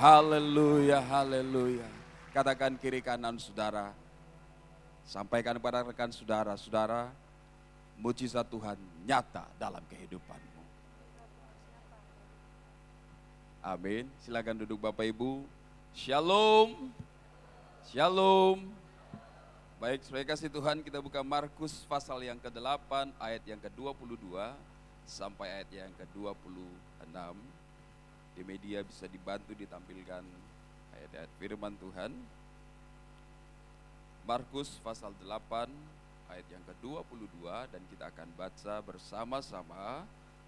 Haleluya, haleluya. Katakan kiri kanan saudara. Sampaikan kepada rekan saudara, saudara, mujizat Tuhan nyata dalam kehidupanmu. Amin. Silakan duduk Bapak Ibu. Shalom. Shalom. Baik, supaya kasih Tuhan kita buka Markus pasal yang ke-8 ayat yang ke-22 sampai ayat yang ke-26. Di media bisa dibantu ditampilkan ayat-ayat firman Tuhan. Markus pasal 8 ayat yang ke-22 dan kita akan baca bersama-sama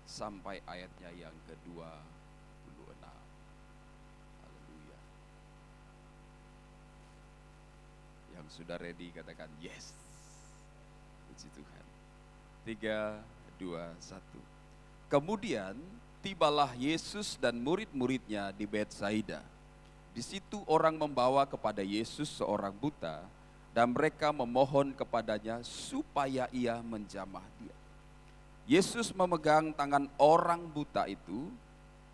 sampai ayatnya yang ke-26. Haleluya. Yang sudah ready katakan yes. Puji Tuhan. 3, 2, 1. Kemudian tibalah Yesus dan murid-muridnya di Betsaida. Di situ orang membawa kepada Yesus seorang buta dan mereka memohon kepadanya supaya ia menjamah dia. Yesus memegang tangan orang buta itu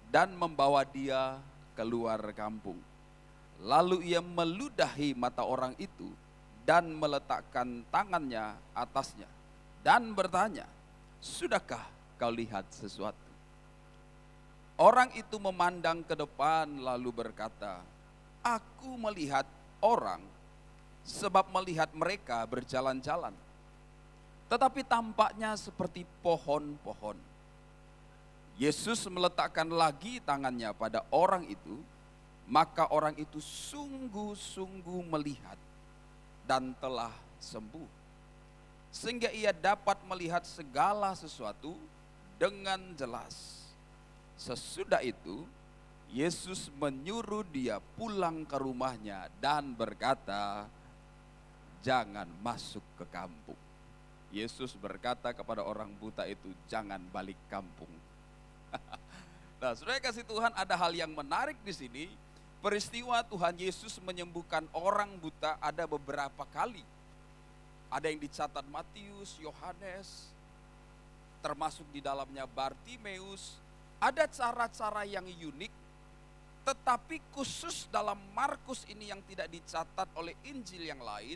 dan membawa dia keluar kampung. Lalu ia meludahi mata orang itu dan meletakkan tangannya atasnya dan bertanya, "Sudahkah kau lihat sesuatu?" Orang itu memandang ke depan lalu berkata, "Aku melihat orang, sebab melihat mereka berjalan-jalan. Tetapi tampaknya seperti pohon-pohon." Yesus meletakkan lagi tangannya pada orang itu, maka orang itu sungguh-sungguh melihat dan telah sembuh. Sehingga ia dapat melihat segala sesuatu dengan jelas. Sesudah itu, Yesus menyuruh dia pulang ke rumahnya dan berkata, "Jangan masuk ke kampung." Yesus berkata kepada orang buta itu, "Jangan balik kampung." Nah, saudara kasih Tuhan, ada hal yang menarik di sini. Peristiwa Tuhan Yesus menyembuhkan orang buta ada beberapa kali. Ada yang dicatat Matius, Yohanes, termasuk di dalamnya Bartimeus. Ada cara-cara yang unik, tetapi khusus dalam Markus ini yang tidak dicatat oleh Injil yang lain,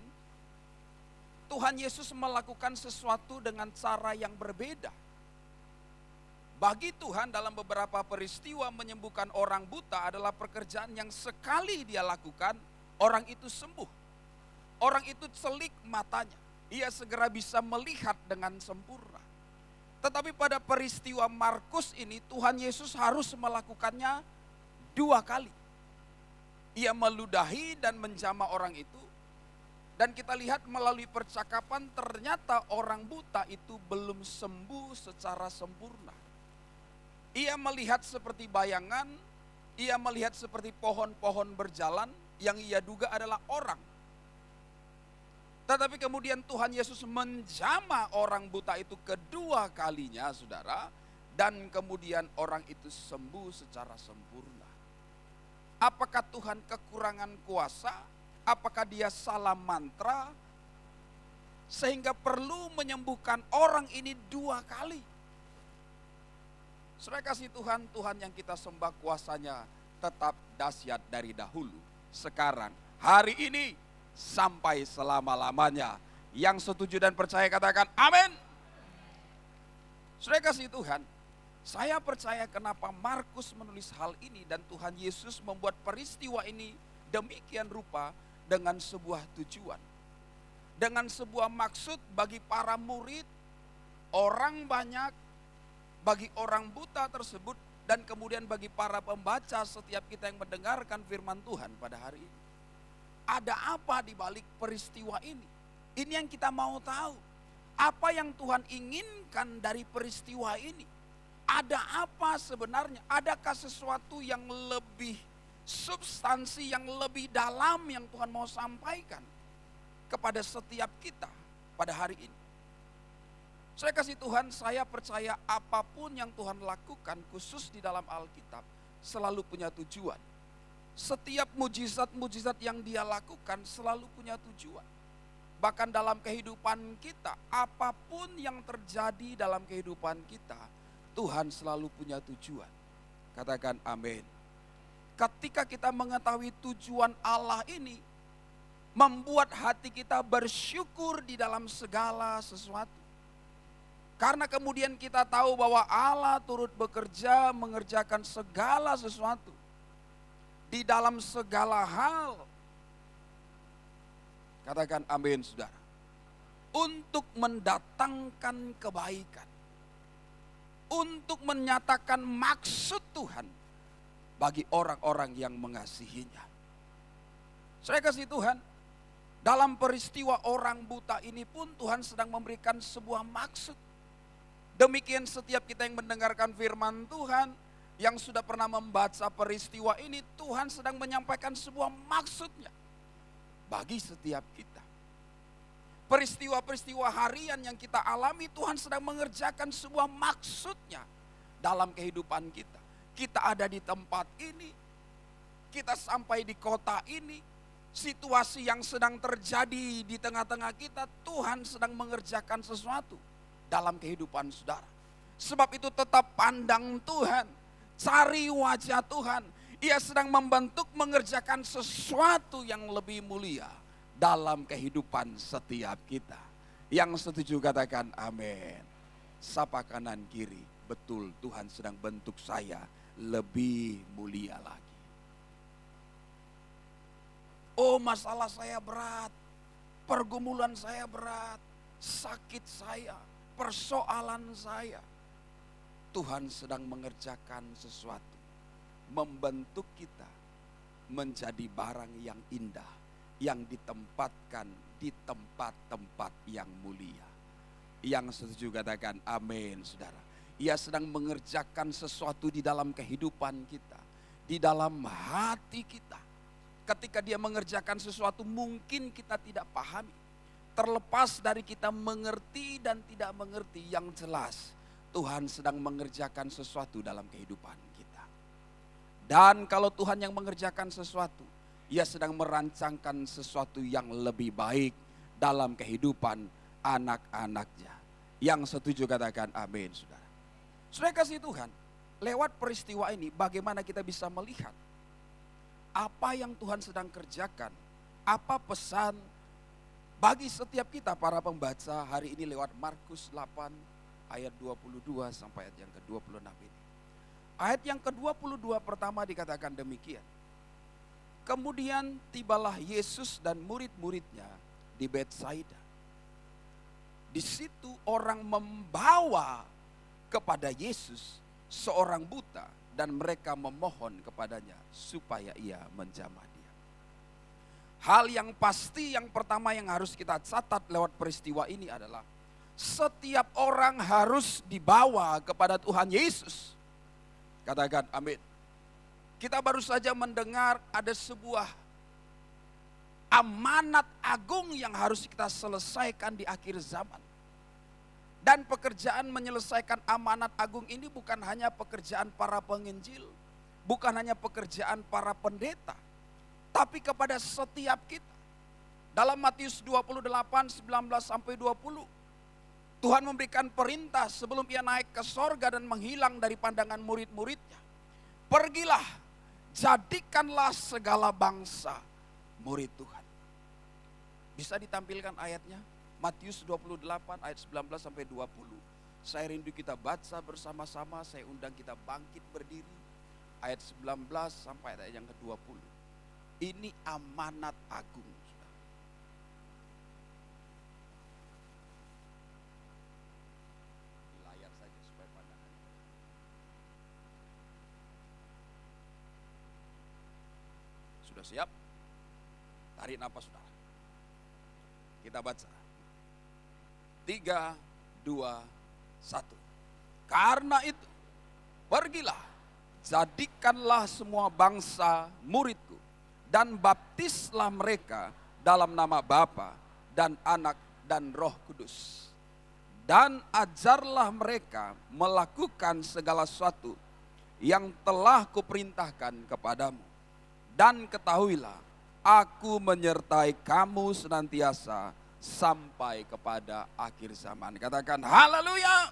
Tuhan Yesus melakukan sesuatu dengan cara yang berbeda. Bagi Tuhan dalam beberapa peristiwa menyembuhkan orang buta adalah pekerjaan yang sekali dia lakukan, orang itu sembuh. Orang itu celik matanya, ia segera bisa melihat dengan sempurna. Tetapi pada peristiwa Markus ini Tuhan Yesus harus melakukannya 2 kali. Ia meludahi dan menjamah orang itu. Dan kita lihat melalui percakapan ternyata orang buta itu belum sembuh secara sempurna. Ia melihat seperti bayangan, ia melihat seperti pohon-pohon berjalan yang ia duga adalah orang. Tetapi kemudian Tuhan Yesus menjamah orang buta itu kedua kalinya, saudara. Dan kemudian orang itu sembuh secara sempurna. Apakah Tuhan kekurangan kuasa? Apakah dia salah mantra? Sehingga perlu menyembuhkan orang ini 2 kali. Saudara kasih Tuhan, Tuhan yang kita sembah kuasanya tetap dahsyat dari dahulu, sekarang, hari ini, sampai selama-lamanya. Yang setuju dan percaya katakan amin. Saudara kasih Tuhan, saya percaya kenapa Markus menulis hal ini dan Tuhan Yesus membuat peristiwa ini demikian rupa dengan sebuah tujuan. Dengan sebuah maksud bagi para murid, orang banyak, bagi orang buta tersebut, dan kemudian bagi para pembaca setiap kita yang mendengarkan firman Tuhan pada hari ini. Ada apa di balik peristiwa ini? Ini yang kita mau tahu. Apa yang Tuhan inginkan dari peristiwa ini? Ada apa sebenarnya? Adakah sesuatu yang lebih substansi, yang lebih dalam yang Tuhan mau sampaikan kepada setiap kita pada hari ini? Saya kasih Tuhan, saya percaya apapun yang Tuhan lakukan khusus di dalam Alkitab selalu punya tujuan. Setiap mujizat-mujizat yang dia lakukan selalu punya tujuan. Bahkan dalam kehidupan kita, apapun yang terjadi dalam kehidupan kita, Tuhan selalu punya tujuan. Katakan amin. ketika kita mengetahui tujuan Allah ini, membuat hati kita bersyukur di dalam segala sesuatu. Karena kemudian kita tahu bahwa Allah turut bekerja mengerjakan segala sesuatu. Di dalam segala hal. Katakan amin saudara. Untuk mendatangkan kebaikan. Untuk menyatakan maksud Tuhan bagi orang-orang yang mengasihinya. Saya kasih Tuhan, dalam peristiwa orang buta ini pun Tuhan sedang memberikan sebuah maksud. Demikian setiap kita yang mendengarkan firman Tuhan, yang sudah pernah membaca peristiwa ini, Tuhan sedang menyampaikan sebuah maksudnya bagi setiap kita. Peristiwa-peristiwa harian yang kita alami, Tuhan sedang mengerjakan sebuah maksudnya dalam kehidupan kita. Kita ada di tempat ini, kita sampai di kota ini, situasi yang sedang terjadi di tengah-tengah kita, Tuhan sedang mengerjakan sesuatu dalam kehidupan saudara. Sebab itu tetap pandang Tuhan, cari wajah Tuhan. Ia sedang membentuk mengerjakan sesuatu yang lebih mulia dalam kehidupan setiap kita. Yang setuju katakan amin. Sapa kanan kiri, betul Tuhan sedang bentuk saya lebih mulia lagi. Oh, masalah saya berat, pergumulan saya berat, sakit saya, persoalan saya. Tuhan sedang mengerjakan sesuatu, membentuk kita menjadi barang yang indah, yang ditempatkan di tempat-tempat yang mulia. Yang setuju katakan amin saudara. Ia sedang mengerjakan sesuatu di dalam kehidupan kita, di dalam hati kita. Ketika dia mengerjakan sesuatu mungkin kita tidak pahami. Terlepas dari kita mengerti dan tidak mengerti, yang jelas Tuhan sedang mengerjakan sesuatu dalam kehidupan kita. Dan kalau Tuhan yang mengerjakan sesuatu, Ia sedang merancangkan sesuatu yang lebih baik dalam kehidupan anak-anaknya. Yang setuju katakan amin saudara. Saudara kasih Tuhan, lewat peristiwa ini bagaimana kita bisa melihat apa yang Tuhan sedang kerjakan, apa pesan bagi setiap kita para pembaca hari ini lewat Markus 8 ayat 22 sampai ayat yang ke-26 ini. Ayat yang ke-22 pertama dikatakan demikian. Kemudian tibalah Yesus dan murid-muridnya di Betsaida. Di situ orang membawa kepada Yesus seorang buta dan mereka memohon kepadanya supaya ia menjamah dia. Hal yang pasti yang pertama yang harus kita catat lewat peristiwa ini adalah setiap orang harus dibawa kepada Tuhan Yesus. Katakan amin. Kita baru saja mendengar ada sebuah amanat agung yang harus kita selesaikan di akhir zaman. Dan pekerjaan menyelesaikan amanat agung ini bukan hanya pekerjaan para penginjil, bukan hanya pekerjaan para pendeta, tapi kepada setiap kita. Dalam Matius 28, 19 sampai 20, Tuhan memberikan perintah sebelum ia naik ke sorga dan menghilang dari pandangan murid-muridnya. Pergilah, jadikanlah segala bangsa murid Tuhan. Bisa ditampilkan ayatnya? Matius 28 ayat 19 sampai 20. Saya rindu kita baca bersama-sama, saya undang kita bangkit berdiri. Ayat 19 sampai ayat yang ke-20. Ini amanat agung. Di layar saja supaya pandangan. Sudah siap? Tarik nafas saudara. Kita baca. 3, 2, 1. Karena itu, pergilah, jadikanlah semua bangsa muridku, dan baptislah mereka dalam nama Bapa dan Anak dan Roh Kudus. Dan ajarlah mereka melakukan segala sesuatu yang telah kuperintahkan kepadamu. Dan ketahuilah, aku menyertai kamu senantiasa sampai kepada akhir zaman. Katakan haleluya.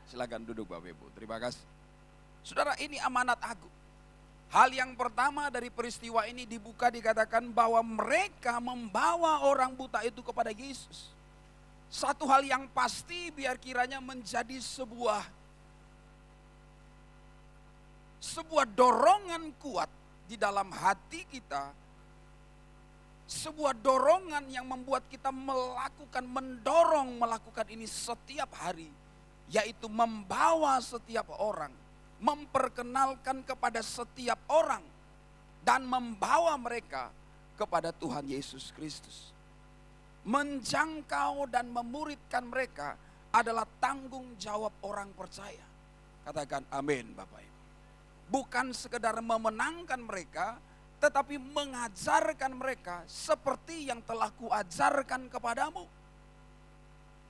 Silakan duduk Bapak Ibu. Terima kasih. Saudara, ini amanat agung. Hal yang pertama dari peristiwa ini dibuka dikatakan bahwa mereka membawa orang buta itu kepada Yesus. Satu hal yang pasti biar kiranya menjadi sebuah dorongan kuat di dalam hati kita. Sebuah dorongan yang membuat kita melakukan ini setiap hari. Yaitu membawa setiap orang, memperkenalkan kepada setiap orang, dan membawa mereka kepada Tuhan Yesus Kristus. Menjangkau dan memuridkan mereka adalah tanggung jawab orang percaya. Katakan amin Bapak Ibu. Bukan sekedar memenangkan mereka, tetapi mengajarkan mereka seperti yang telah kuajarkan kepadamu.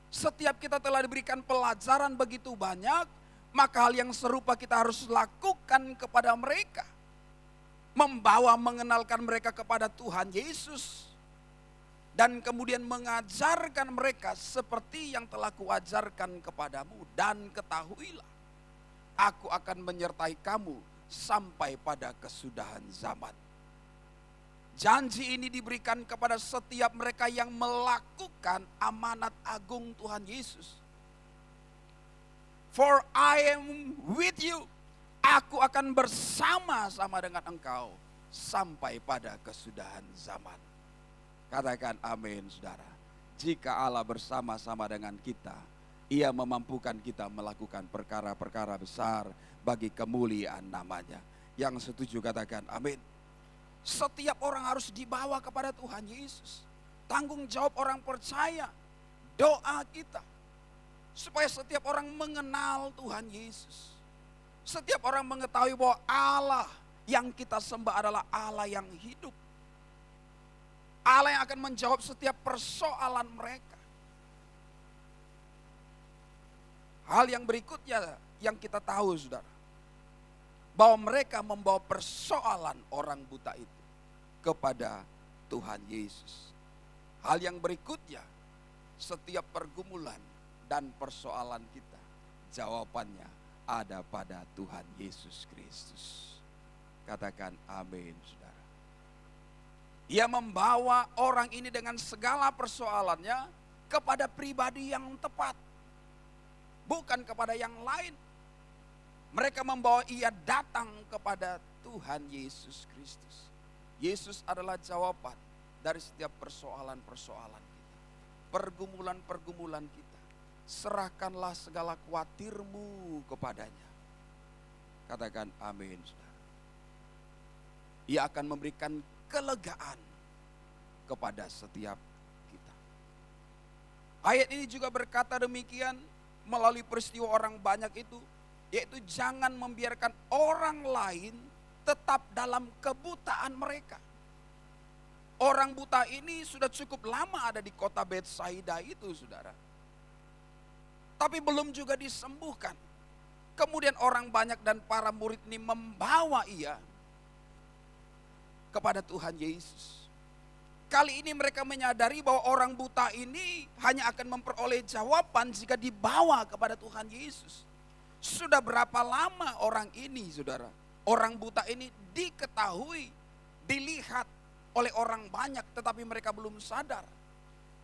Setiap kita telah diberikan pelajaran begitu banyak, maka hal yang serupa kita harus lakukan kepada mereka. Mengenalkan mereka kepada Tuhan Yesus. Dan kemudian mengajarkan mereka seperti yang telah kuajarkan kepadamu. Dan ketahuilah, aku akan menyertai kamu sampai pada kesudahan zaman. Janji ini diberikan kepada setiap mereka yang melakukan amanat agung Tuhan Yesus. For I am with you. Aku akan bersama-sama dengan engkau sampai pada kesudahan zaman. Katakan amin saudara. Jika Allah bersama-sama dengan kita, Ia memampukan kita melakukan perkara-perkara besar bagi kemuliaan namanya. Yang setuju katakan amin. Setiap orang harus dibawa kepada Tuhan Yesus. Tanggung jawab orang percaya, doa kita. Supaya setiap orang mengenal Tuhan Yesus. Setiap orang mengetahui bahwa Allah yang kita sembah adalah Allah yang hidup. Allah yang akan menjawab setiap persoalan mereka. Hal yang berikutnya yang kita tahu saudara. Bahwa mereka membawa persoalan orang buta itu kepada Tuhan Yesus. Hal yang berikutnya, setiap pergumulan dan persoalan kita, jawabannya ada pada Tuhan Yesus Kristus. Katakan amin saudara. Ia membawa orang ini dengan segala persoalannya kepada pribadi yang tepat. Bukan kepada yang lain. Mereka membawa ia datang kepada Tuhan Yesus Kristus. Yesus adalah jawaban dari setiap persoalan-persoalan kita. Pergumulan-pergumulan kita. Serahkanlah segala khawatirmu kepadanya. Katakan amin saudara. Ia akan memberikan kelegaan kepada setiap kita. Ayat ini juga berkata demikian melalui peristiwa orang banyak itu. Yaitu jangan membiarkan orang lain tetap dalam kebutaan mereka. Orang buta ini sudah cukup lama ada di kota Betsaida itu saudara. Tapi belum juga disembuhkan. Kemudian orang banyak dan para murid ini membawa ia kepada Tuhan Yesus. Kali ini mereka menyadari bahwa orang buta ini hanya akan memperoleh jawaban jika dibawa kepada Tuhan Yesus. Sudah berapa lama orang ini saudara, orang buta ini diketahui, dilihat oleh orang banyak tetapi mereka belum sadar.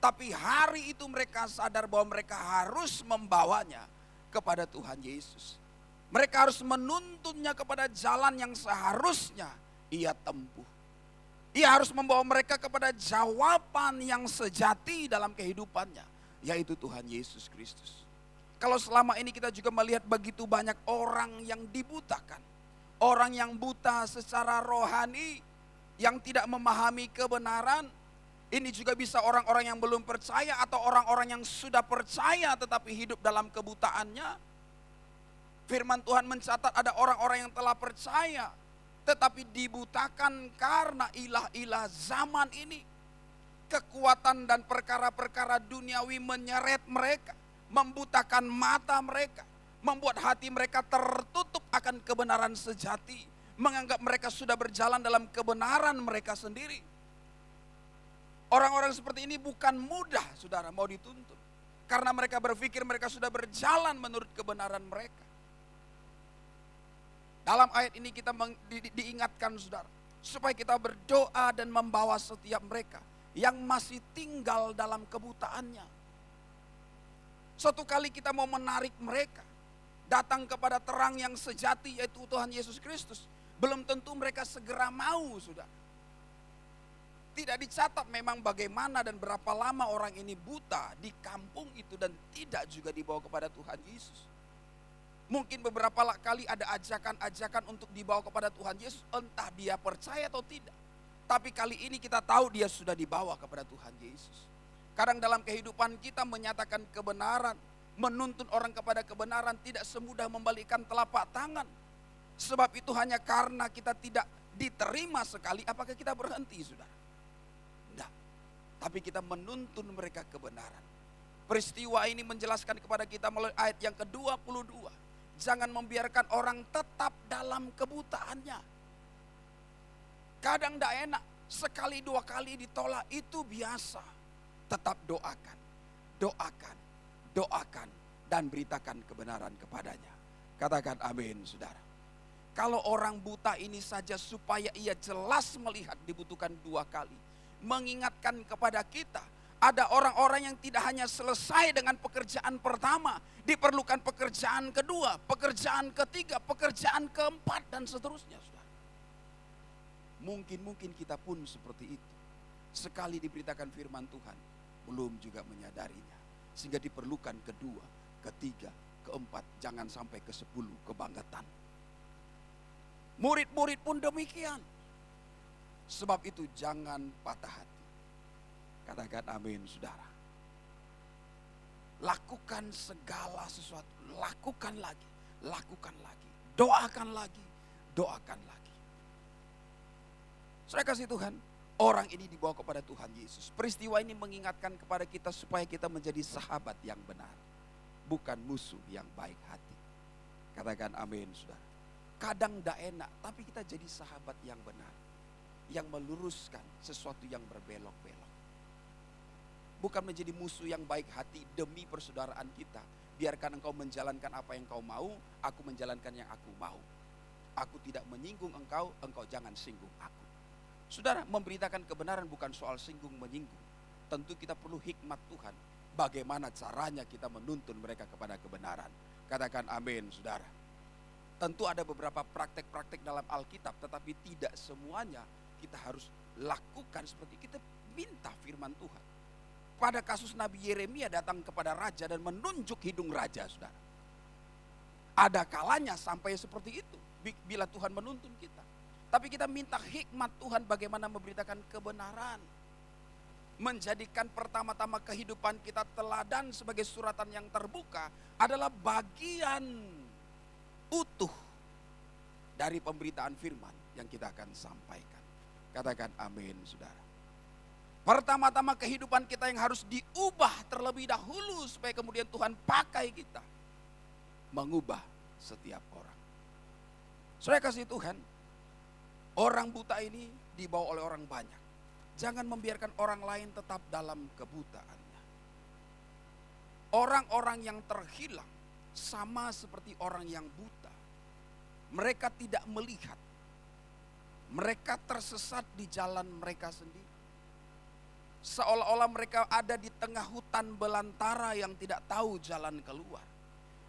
Tapi hari itu mereka sadar bahwa mereka harus membawanya kepada Tuhan Yesus. Mereka harus menuntunnya kepada jalan yang seharusnya ia tempuh. Ia harus membawa mereka kepada jawaban yang sejati dalam kehidupannya, yaitu Tuhan Yesus Kristus. Kalau selama ini kita juga melihat begitu banyak orang yang dibutakan. Orang yang buta secara rohani, yang tidak memahami kebenaran. Ini juga bisa orang-orang yang belum percaya atau orang-orang yang sudah percaya tetapi hidup dalam kebutaannya. Firman Tuhan mencatat ada orang-orang yang telah percaya tetapi dibutakan karena ilah-ilah zaman ini. Kekuatan dan perkara-perkara duniawi menyeret mereka. Membutakan mata mereka, membuat hati mereka tertutup akan kebenaran sejati, menganggap mereka sudah berjalan dalam kebenaran mereka sendiri. Orang-orang seperti ini bukan mudah saudara mau dituntun, karena mereka berpikir mereka sudah berjalan menurut kebenaran mereka. Dalam ayat ini kita diingatkan saudara, supaya kita berdoa dan membawa setiap mereka yang masih tinggal dalam kebutaannya. Suatu kali kita mau menarik mereka datang kepada terang yang sejati, yaitu Tuhan Yesus Kristus. Belum tentu mereka segera mau, saudara. Tidak dicatat memang bagaimana dan berapa lama orang ini buta di kampung itu dan tidak juga dibawa kepada Tuhan Yesus. Mungkin beberapa kali ada ajakan-ajakan untuk dibawa kepada Tuhan Yesus, entah dia percaya atau tidak. Tapi kali ini kita tahu dia sudah dibawa kepada Tuhan Yesus. Kadang dalam kehidupan kita menyatakan kebenaran, menuntun orang kepada kebenaran tidak semudah membalikkan telapak tangan. Sebab itu hanya karena kita tidak diterima sekali, apakah kita berhenti, saudara? Tidak. Tapi kita menuntun mereka kebenaran. Peristiwa ini menjelaskan kepada kita melalui ayat yang ke-22. Jangan membiarkan orang tetap dalam kebutaannya. Kadang tidak enak, sekali dua kali ditolak itu biasa. Tetap doakan, doakan, doakan, dan beritakan kebenaran kepadanya. Katakan amin, saudara. Kalau orang buta ini saja supaya ia jelas melihat dibutuhkan dua kali. Mengingatkan kepada kita, ada orang-orang yang tidak hanya selesai dengan pekerjaan pertama, diperlukan pekerjaan kedua, pekerjaan ketiga, pekerjaan keempat, dan seterusnya. Saudara. Mungkin kita pun seperti itu. Sekali diberitakan firman Tuhan, belum juga menyadarinya. Sehingga diperlukan kedua, ketiga, keempat, jangan sampai ke-10 kebangetan. Murid-murid pun demikian. Sebab itu jangan patah hati. Katakan amin, saudara. Lakukan segala sesuatu, lakukan lagi, doakan lagi, doakan lagi. Saudara kasih Tuhan, orang ini dibawa kepada Tuhan Yesus. Peristiwa ini mengingatkan kepada kita supaya kita menjadi sahabat yang benar, bukan musuh yang baik hati. Katakan amin, saudara. Kadang tidak enak, tapi kita jadi sahabat yang benar, yang meluruskan sesuatu yang berbelok-belok. Bukan menjadi musuh yang baik hati demi persaudaraan kita. Biarkan engkau menjalankan apa yang kau mau, aku menjalankan yang aku mau. Aku tidak menyinggung engkau, engkau jangan singgung aku. Saudara, memberitakan kebenaran bukan soal singgung menyinggung. Tentu kita perlu hikmat Tuhan. Bagaimana caranya kita menuntun mereka kepada kebenaran. Katakan amin, saudara. Tentu ada beberapa praktek-praktek dalam Alkitab, tetapi tidak semuanya kita harus lakukan seperti kita minta firman Tuhan. Pada kasus Nabi Yeremia datang kepada raja dan menunjuk hidung raja, saudara. Ada kalanya sampai seperti itu bila Tuhan menuntun kita. Tapi kita minta hikmat Tuhan bagaimana memberitakan kebenaran. Menjadikan pertama-tama kehidupan kita teladan sebagai suratan yang terbuka adalah bagian utuh dari pemberitaan firman yang kita akan sampaikan. Katakan amin, saudara. Pertama-tama kehidupan kita yang harus diubah terlebih dahulu supaya kemudian Tuhan pakai kita mengubah setiap orang. Saudara kasih Tuhan, orang buta ini dibawa oleh orang banyak. Jangan membiarkan orang lain tetap dalam kebutaannya. Orang-orang yang terhilang sama seperti orang yang buta. Mereka tidak melihat. Mereka tersesat di jalan mereka sendiri. Seolah-olah mereka ada di tengah hutan belantara yang tidak tahu jalan keluar.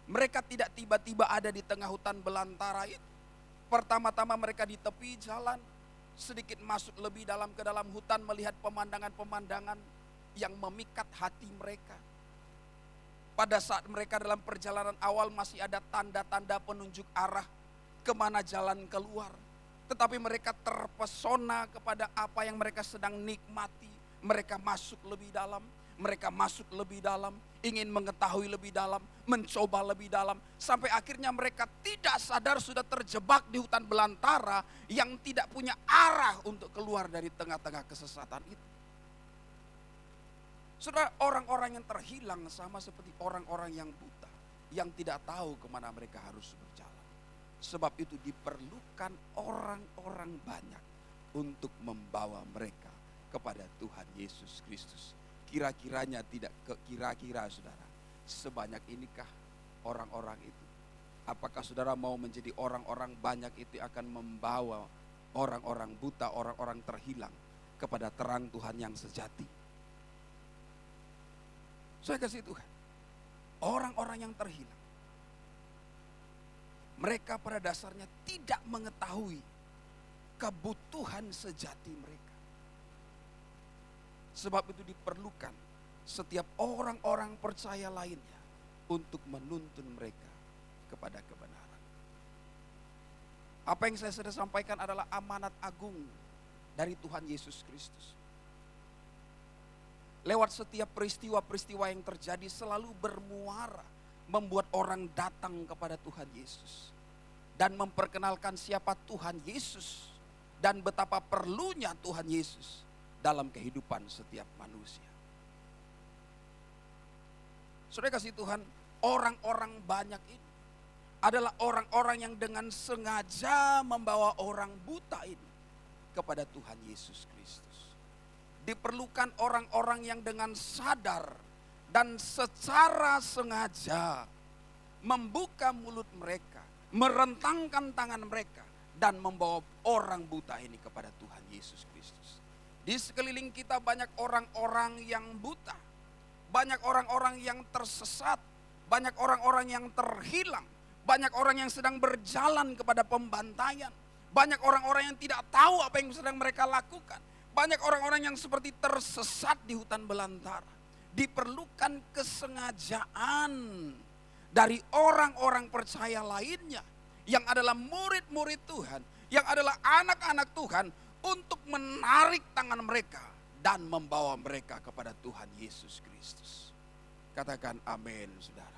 Mereka tidak tiba-tiba ada di tengah hutan belantara itu. Pertama-tama mereka di tepi jalan, sedikit masuk lebih dalam ke dalam hutan melihat pemandangan-pemandangan yang memikat hati mereka. Pada saat mereka dalam perjalanan awal masih ada tanda-tanda penunjuk arah kemana jalan keluar. Tetapi mereka terpesona kepada apa yang mereka sedang nikmati. Mereka masuk lebih dalam, ingin mengetahui lebih dalam, mencoba lebih dalam. Sampai akhirnya mereka tidak sadar sudah terjebak di hutan belantara yang tidak punya arah untuk keluar dari tengah-tengah kesesatan itu. Saudara, orang-orang yang terhilang sama seperti orang-orang yang buta, yang tidak tahu kemana mereka harus berjalan. Sebab itu diperlukan orang-orang banyak untuk membawa mereka kepada Tuhan Yesus Kristus. Kira-kiranya tidak kira-kira, saudara, sebanyak inikah orang-orang itu? Apakah saudara mau menjadi orang-orang banyak itu akan membawa orang-orang buta, orang-orang terhilang kepada terang Tuhan yang sejati? Saya kasih Tuhan, orang-orang yang terhilang, mereka pada dasarnya tidak mengetahui kebutuhan sejati mereka. Sebab itu diperlukan setiap orang-orang percaya lainnya untuk menuntun mereka kepada kebenaran. Apa yang saya sudah sampaikan adalah amanat agung dari Tuhan Yesus Kristus. Lewat setiap peristiwa-peristiwa yang terjadi selalu bermuara membuat orang datang kepada Tuhan Yesus dan memperkenalkan siapa Tuhan Yesus dan betapa perlunya Tuhan Yesus dalam kehidupan setiap manusia. Saudara kasih Tuhan, orang-orang banyak ini adalah orang-orang yang dengan sengaja membawa orang buta ini kepada Tuhan Yesus Kristus. Diperlukan orang-orang yang dengan sadar dan secara sengaja membuka mulut mereka, merentangkan tangan mereka, dan membawa orang buta ini kepada Tuhan Yesus Kristus. Di sekeliling kita banyak orang-orang yang buta, banyak orang-orang yang tersesat, banyak orang-orang yang terhilang, banyak orang yang sedang berjalan kepada pembantaian, banyak orang-orang yang tidak tahu apa yang sedang mereka lakukan, banyak orang-orang yang seperti tersesat di hutan belantara. Diperlukan kesengajaan dari orang-orang percaya lainnya yang adalah murid-murid Tuhan, yang adalah anak-anak Tuhan, untuk menarik tangan mereka dan membawa mereka kepada Tuhan Yesus Kristus. Katakan amin, saudara.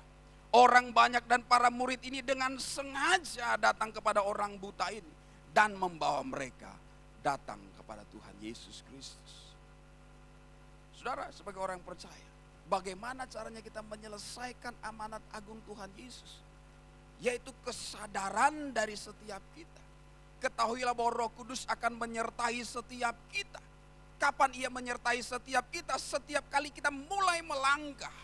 Orang banyak dan para murid ini dengan sengaja datang kepada orang buta ini dan membawa mereka datang kepada Tuhan Yesus Kristus. Saudara, sebagai orang percaya, bagaimana caranya kita menyelesaikan amanat agung Tuhan Yesus? Yaitu kesadaran dari setiap kita. Ketahuilah bahwa Roh Kudus akan menyertai setiap kita. Kapan Ia menyertai setiap kita? Setiap kali kita mulai melangkah,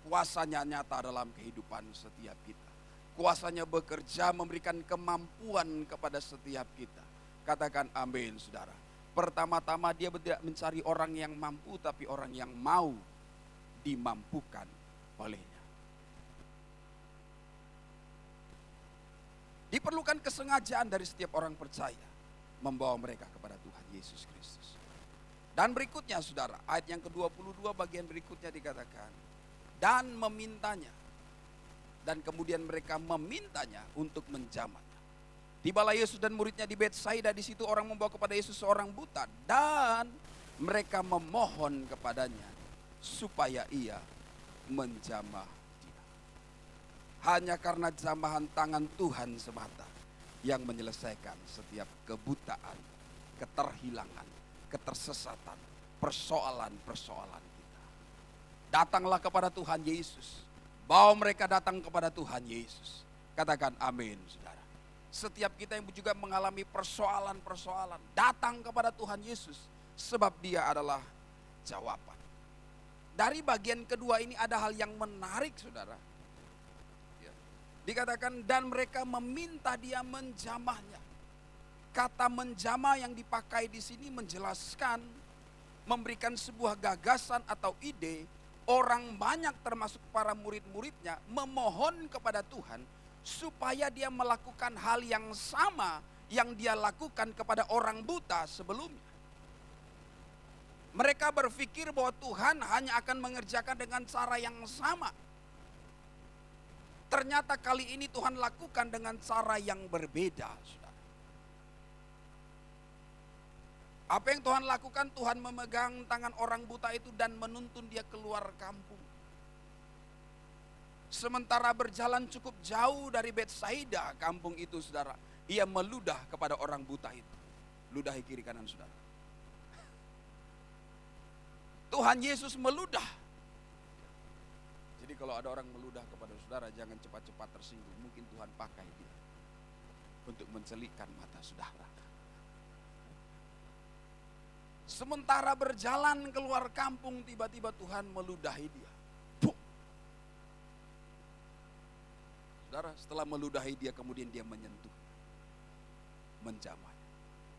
kuasanya nyata dalam kehidupan setiap kita. Kuasanya bekerja memberikan kemampuan kepada setiap kita. Katakan amin, saudara. Pertama-tama Dia tidak mencari orang yang mampu, tapi orang yang mau dimampukan olehnya. Diperlukan kesengajaan dari setiap orang percaya membawa mereka kepada Tuhan Yesus Kristus. Dan berikutnya saudara, ayat yang ke-22 bagian berikutnya dikatakan, dan memintanya. Dan kemudian mereka memintanya untuk menjamahnya. Tibalah Yesus dan muridnya di Betsaida, di situ orang membawa kepada Yesus seorang buta. Dan mereka memohon kepadanya supaya Ia menjamah. Hanya karena jamahan tangan Tuhan semata yang menyelesaikan setiap kebutaan, keterhilangan, ketersesatan, persoalan-persoalan kita. Datanglah kepada Tuhan Yesus. Bawa mereka datang kepada Tuhan Yesus. Katakan amin, saudara. Setiap kita yang juga mengalami persoalan-persoalan, datang kepada Tuhan Yesus. Sebab Dia adalah jawaban. Dari bagian kedua ini ada hal yang menarik, saudara. Dikatakan dan mereka meminta Dia menjamahnya. Kata menjamah yang dipakai di sini menjelaskan, memberikan sebuah gagasan atau ide. Orang banyak termasuk para murid-muridnya memohon kepada Tuhan supaya Dia melakukan hal yang sama yang Dia lakukan kepada orang buta sebelumnya. Mereka berpikir bahwa Tuhan hanya akan mengerjakan dengan cara yang sama. Ternyata kali ini Tuhan lakukan dengan cara yang berbeda, saudara. Apa yang Tuhan lakukan? Tuhan memegang tangan orang buta itu dan menuntun dia keluar kampung. Sementara berjalan cukup jauh dari Betsaida, kampung itu, saudara, Ia meludah kepada orang buta itu. Ludahi kiri kanan, saudara. Tuhan Yesus meludah. Jadi kalau ada orang meludah kepada saudara, jangan cepat-cepat tersinggung. Mungkin Tuhan pakai dia untuk mencelikkan mata saudara. Sementara berjalan keluar kampung, tiba-tiba Tuhan meludahi dia. Puh. Saudara, setelah meludahi dia kemudian dia menyentuh, menjamahnya.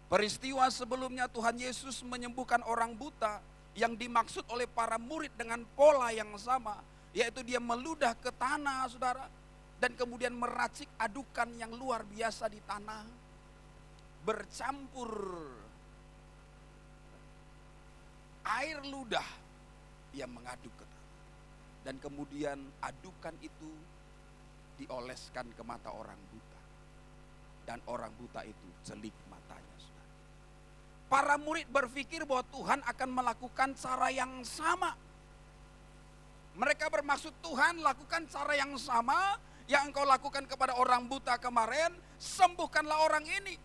Peristiwa sebelumnya Tuhan Yesus menyembuhkan orang buta yang dimaksud oleh para murid dengan pola yang sama, yaitu dia meludah ke tanah, saudara, dan kemudian meracik adukan yang luar biasa di tanah, bercampur air ludah yang mengaduk ke tanah, dan kemudian adukan itu dioleskan ke mata orang buta, dan orang buta itu jelek matanya, saudara. Para murid berpikir bahwa Tuhan akan melakukan cara yang sama. Mereka bermaksud, Tuhan lakukan cara yang sama yang engkau lakukan kepada orang buta kemarin, sembuhkanlah orang ini.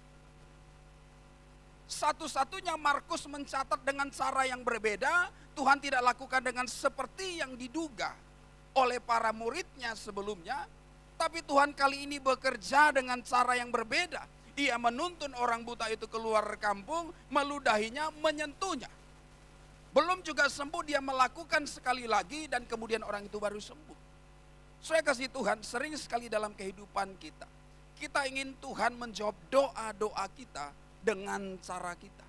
Satu-satunya Markus mencatat dengan cara yang berbeda. Tuhan tidak lakukan dengan seperti yang diduga oleh para muridnya sebelumnya. Tapi Tuhan kali ini bekerja dengan cara yang berbeda. Ia menuntun orang buta itu keluar kampung, meludahinya, menyentuhnya. Belum juga sembuh, dia melakukan sekali lagi dan kemudian orang itu baru sembuh. Saya kasih Tuhan, sering sekali dalam kehidupan kita, kita ingin Tuhan menjawab doa-doa kita dengan cara kita.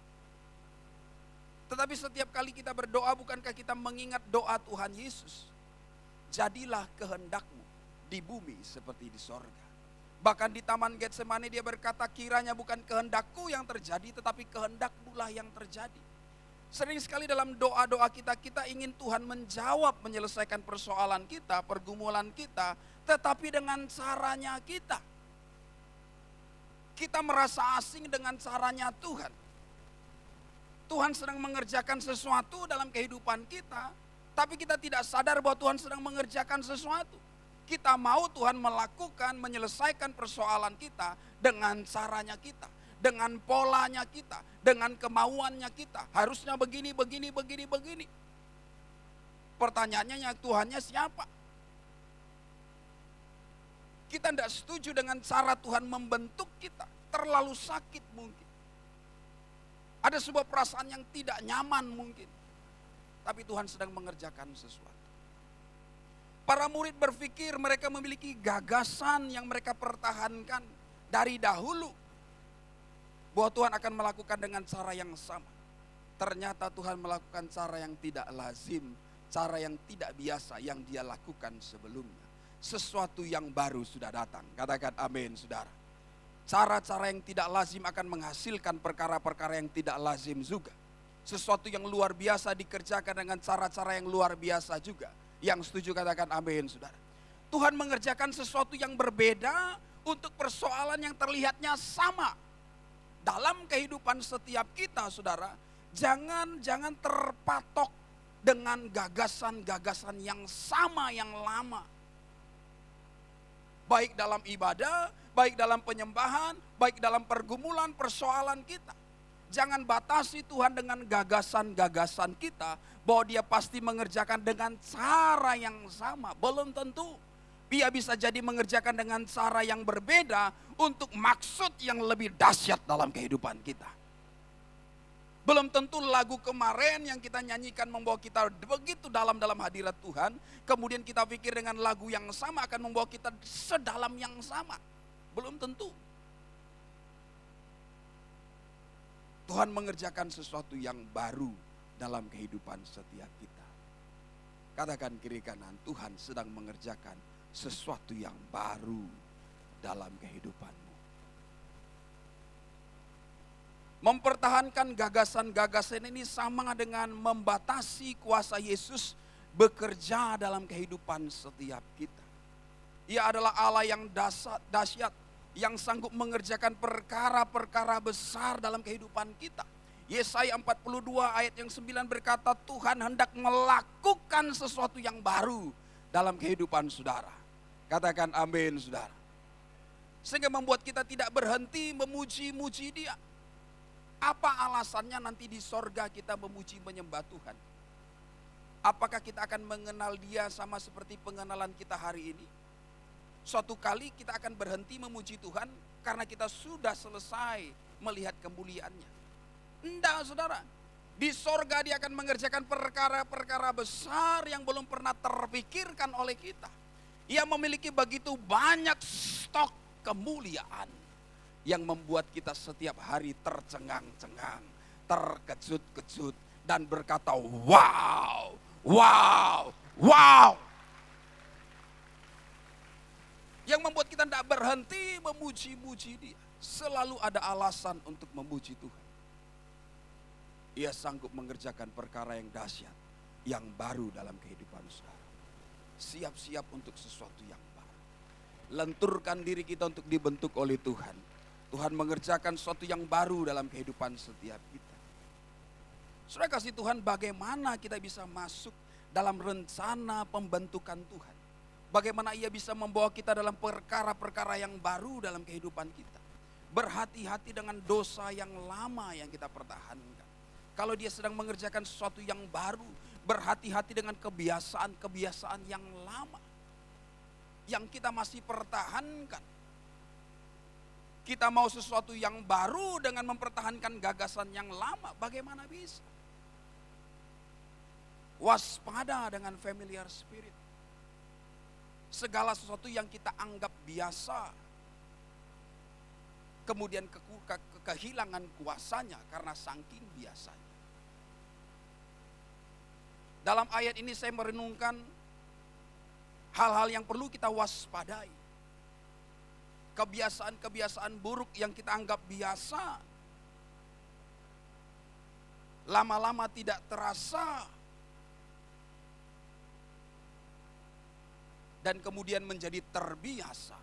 Tetapi setiap kali kita berdoa, bukankah kita mengingat doa Tuhan Yesus? Jadilah kehendakmu di bumi seperti di sorga. Bahkan di Taman Getsemani dia berkata, kiranya bukan kehendakku yang terjadi, tetapi kehendakmu lah yang terjadi. Sering sekali dalam doa-doa kita, kita ingin Tuhan menjawab, menyelesaikan persoalan kita, pergumulan kita, tetapi dengan caranya kita. Kita merasa asing dengan caranya Tuhan. Tuhan sedang mengerjakan sesuatu dalam kehidupan kita, tapi kita tidak sadar bahwa Tuhan sedang mengerjakan sesuatu. Kita mau Tuhan melakukan, menyelesaikan persoalan kita dengan caranya kita, dengan polanya kita, dengan kemauannya kita. Harusnya begini, begini, begini, begini. Pertanyaannya, yang Tuhannya siapa? Kita tidak setuju dengan cara Tuhan membentuk kita. Terlalu sakit mungkin. Ada sebuah perasaan yang tidak nyaman mungkin. Tapi Tuhan sedang mengerjakan sesuatu. Para murid berpikir mereka memiliki gagasan yang mereka pertahankan dari dahulu, bahwa Tuhan akan melakukan dengan cara yang sama. Ternyata Tuhan melakukan cara yang tidak lazim, cara yang tidak biasa yang dia lakukan sebelumnya. Sesuatu yang baru sudah datang. Katakan amin, saudara. Cara-cara yang tidak lazim akan menghasilkan perkara-perkara yang tidak lazim juga. Sesuatu yang luar biasa dikerjakan dengan cara-cara yang luar biasa juga. Yang setuju katakan amin, saudara. Tuhan mengerjakan sesuatu yang berbeda untuk persoalan yang terlihatnya sama. Dalam kehidupan setiap kita, saudara, jangan terpatok dengan gagasan-gagasan yang sama, yang lama. Baik dalam ibadah, baik dalam penyembahan, baik dalam pergumulan persoalan kita. Jangan batasi Tuhan dengan gagasan-gagasan kita, bahwa dia pasti mengerjakan dengan cara yang sama. Belum tentu. Dia bisa jadi mengerjakan dengan cara yang berbeda untuk maksud yang lebih dahsyat dalam kehidupan kita. Belum tentu lagu kemarin yang kita nyanyikan membawa kita begitu dalam hadirat Tuhan. Kemudian kita pikir dengan lagu yang sama akan membawa kita sedalam yang sama. Belum tentu. Tuhan mengerjakan sesuatu yang baru dalam kehidupan setiap kita. Katakan kiri kanan, Tuhan sedang mengerjakan sesuatu yang baru dalam kehidupanmu. Mempertahankan gagasan-gagasan ini sama dengan membatasi kuasa Yesus bekerja dalam kehidupan setiap kita. Ia adalah Allah yang dahsyat, yang sanggup mengerjakan perkara-perkara besar dalam kehidupan kita. Yesaya 42 ayat yang 9 berkata, Tuhan hendak melakukan sesuatu yang baru dalam kehidupan saudara. Katakan amin, saudara. Sehingga membuat kita tidak berhenti memuji-muji Dia. Apa alasannya nanti di sorga kita memuji menyembah Tuhan? Apakah kita akan mengenal Dia sama seperti pengenalan kita hari ini? Suatu kali kita akan berhenti memuji Tuhan karena kita sudah selesai melihat kemuliaannya. Enggak, saudara. Di sorga Dia akan mengerjakan perkara-perkara besar yang belum pernah terpikirkan oleh kita. Ia memiliki begitu banyak stok kemuliaan yang membuat kita setiap hari tercengang-cengang, terkejut-kejut, dan berkata, wow, wow, wow. Yang membuat kita tidak berhenti memuji-muji Dia. Selalu ada alasan untuk memuji Tuhan. Ia sanggup mengerjakan perkara yang dahsyat, yang baru dalam kehidupan saudara. Siap-siap untuk sesuatu yang baru. Lenturkan diri kita untuk dibentuk oleh Tuhan. Tuhan mengerjakan sesuatu yang baru dalam kehidupan setiap kita. Saudara kasih Tuhan, bagaimana kita bisa masuk dalam rencana pembentukan Tuhan. Bagaimana ia bisa membawa kita dalam perkara-perkara yang baru dalam kehidupan kita. Berhati-hati dengan dosa yang lama yang kita pertahankan. Kalau dia sedang mengerjakan sesuatu yang baru, berhati-hati dengan kebiasaan-kebiasaan yang lama yang kita masih pertahankan. Kita mau sesuatu yang baru dengan mempertahankan gagasan yang lama, bagaimana bisa? Waspada dengan familiar spirit. Segala sesuatu yang kita anggap biasa, kemudian kehilangan kuasanya karena saking biasanya. Dalam ayat ini saya merenungkan hal-hal yang perlu kita waspadai. Kebiasaan-kebiasaan buruk yang kita anggap biasa, lama-lama tidak terasa, dan kemudian menjadi terbiasa.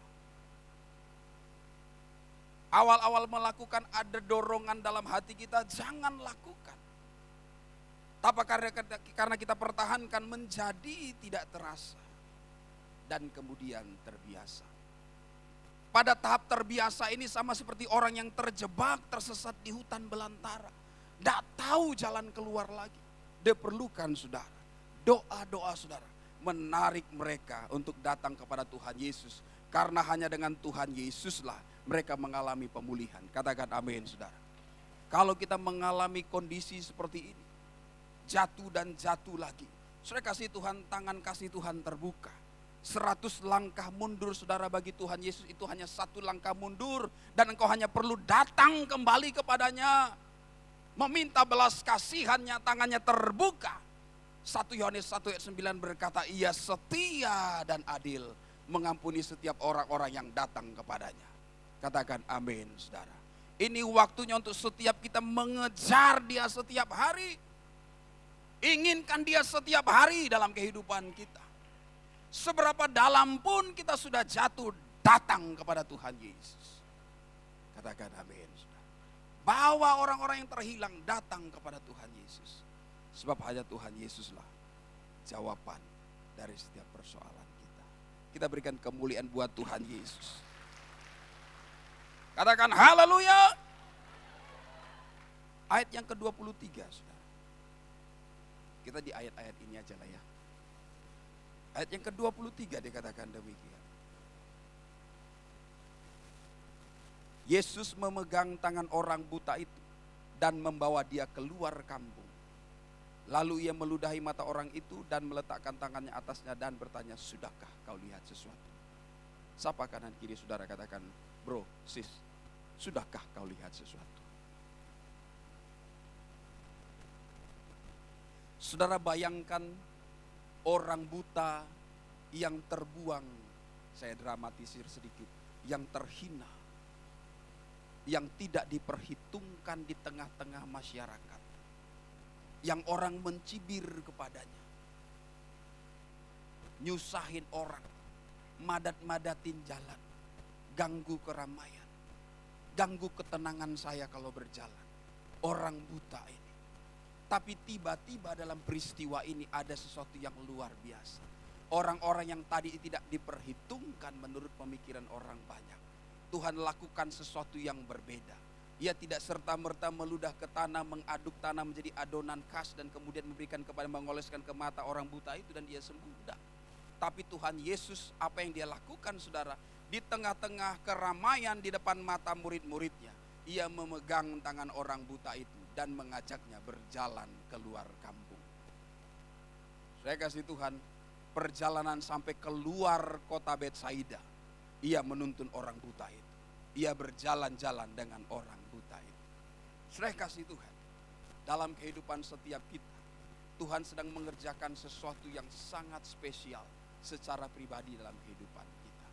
Awal-awal melakukan ada dorongan dalam hati kita, jangan lakukan. Tapi karena kita pertahankan menjadi tidak terasa. Dan kemudian terbiasa. Pada tahap terbiasa ini sama seperti orang yang terjebak, tersesat di hutan belantara. Tidak tahu jalan keluar lagi. Diperlukan saudara, doa-doa saudara, menarik mereka untuk datang kepada Tuhan Yesus. Karena hanya dengan Tuhan Yesuslah mereka mengalami pemulihan. Katakan amin saudara. Kalau kita mengalami kondisi seperti ini, jatuh dan jatuh lagi, saudara kasih Tuhan, tangan kasih Tuhan terbuka. 100 langkah mundur saudara bagi Tuhan Yesus itu hanya 1 langkah mundur. Dan engkau hanya perlu datang kembali kepadanya, meminta belas kasihannya, tangannya terbuka. 1 Yohanes 1 ayat 9 berkata, ia setia dan adil, mengampuni setiap orang-orang yang datang kepadanya. Katakan amin saudara. Ini waktunya untuk setiap kita mengejar Dia setiap hari. Inginkan Dia setiap hari dalam kehidupan kita. Seberapa dalam pun kita sudah jatuh, datang kepada Tuhan Yesus. Katakan amin saudara. Bawa orang-orang yang terhilang datang kepada Tuhan Yesus. Sebab hanya Tuhan Yesuslah jawaban dari setiap persoalan kita. Kita berikan kemuliaan buat Tuhan Yesus. Katakan haleluya. Ayat yang ke-23 saudara. Kita di ayat-ayat ini aja lah ya. Ayat yang ke-23 dikatakan demikian. Yesus memegang tangan orang buta itu dan membawa dia keluar kampung. Lalu ia meludahi mata orang itu dan meletakkan tangannya atasnya dan bertanya, sudahkah kau lihat sesuatu? Sapa kanan kiri saudara, katakan, bro, sis, sudahkah kau lihat sesuatu? Saudara bayangkan orang buta yang terbuang, saya dramatisir sedikit, yang terhina, yang tidak diperhitungkan di tengah-tengah masyarakat, yang orang mencibir kepadanya, nyusahin orang, madat-madatin jalan, ganggu keramaian, ganggu ketenangan saya kalau berjalan. Orang buta ini. Tapi tiba-tiba dalam peristiwa ini ada sesuatu yang luar biasa. Orang-orang yang tadi tidak diperhitungkan menurut pemikiran orang banyak, Tuhan lakukan sesuatu yang berbeda. Ia tidak serta-merta meludah ke tanah, mengaduk tanah menjadi adonan khas dan kemudian memberikan kepada, mengoleskan ke mata orang buta itu dan dia sembuh. Tidak. Tapi Tuhan Yesus, apa yang dia lakukan saudara, di tengah-tengah keramaian di depan mata murid-muridnya, ia memegang tangan orang buta itu dan mengajaknya berjalan keluar kampung. Saya kasih Tuhan, perjalanan sampai keluar kota Betsaida. Ia menuntun orang buta itu. Ia berjalan-jalan dengan orang buta itu. Saudara kasih Tuhan, dalam kehidupan setiap kita, Tuhan sedang mengerjakan sesuatu yang sangat spesial secara pribadi dalam kehidupan kita.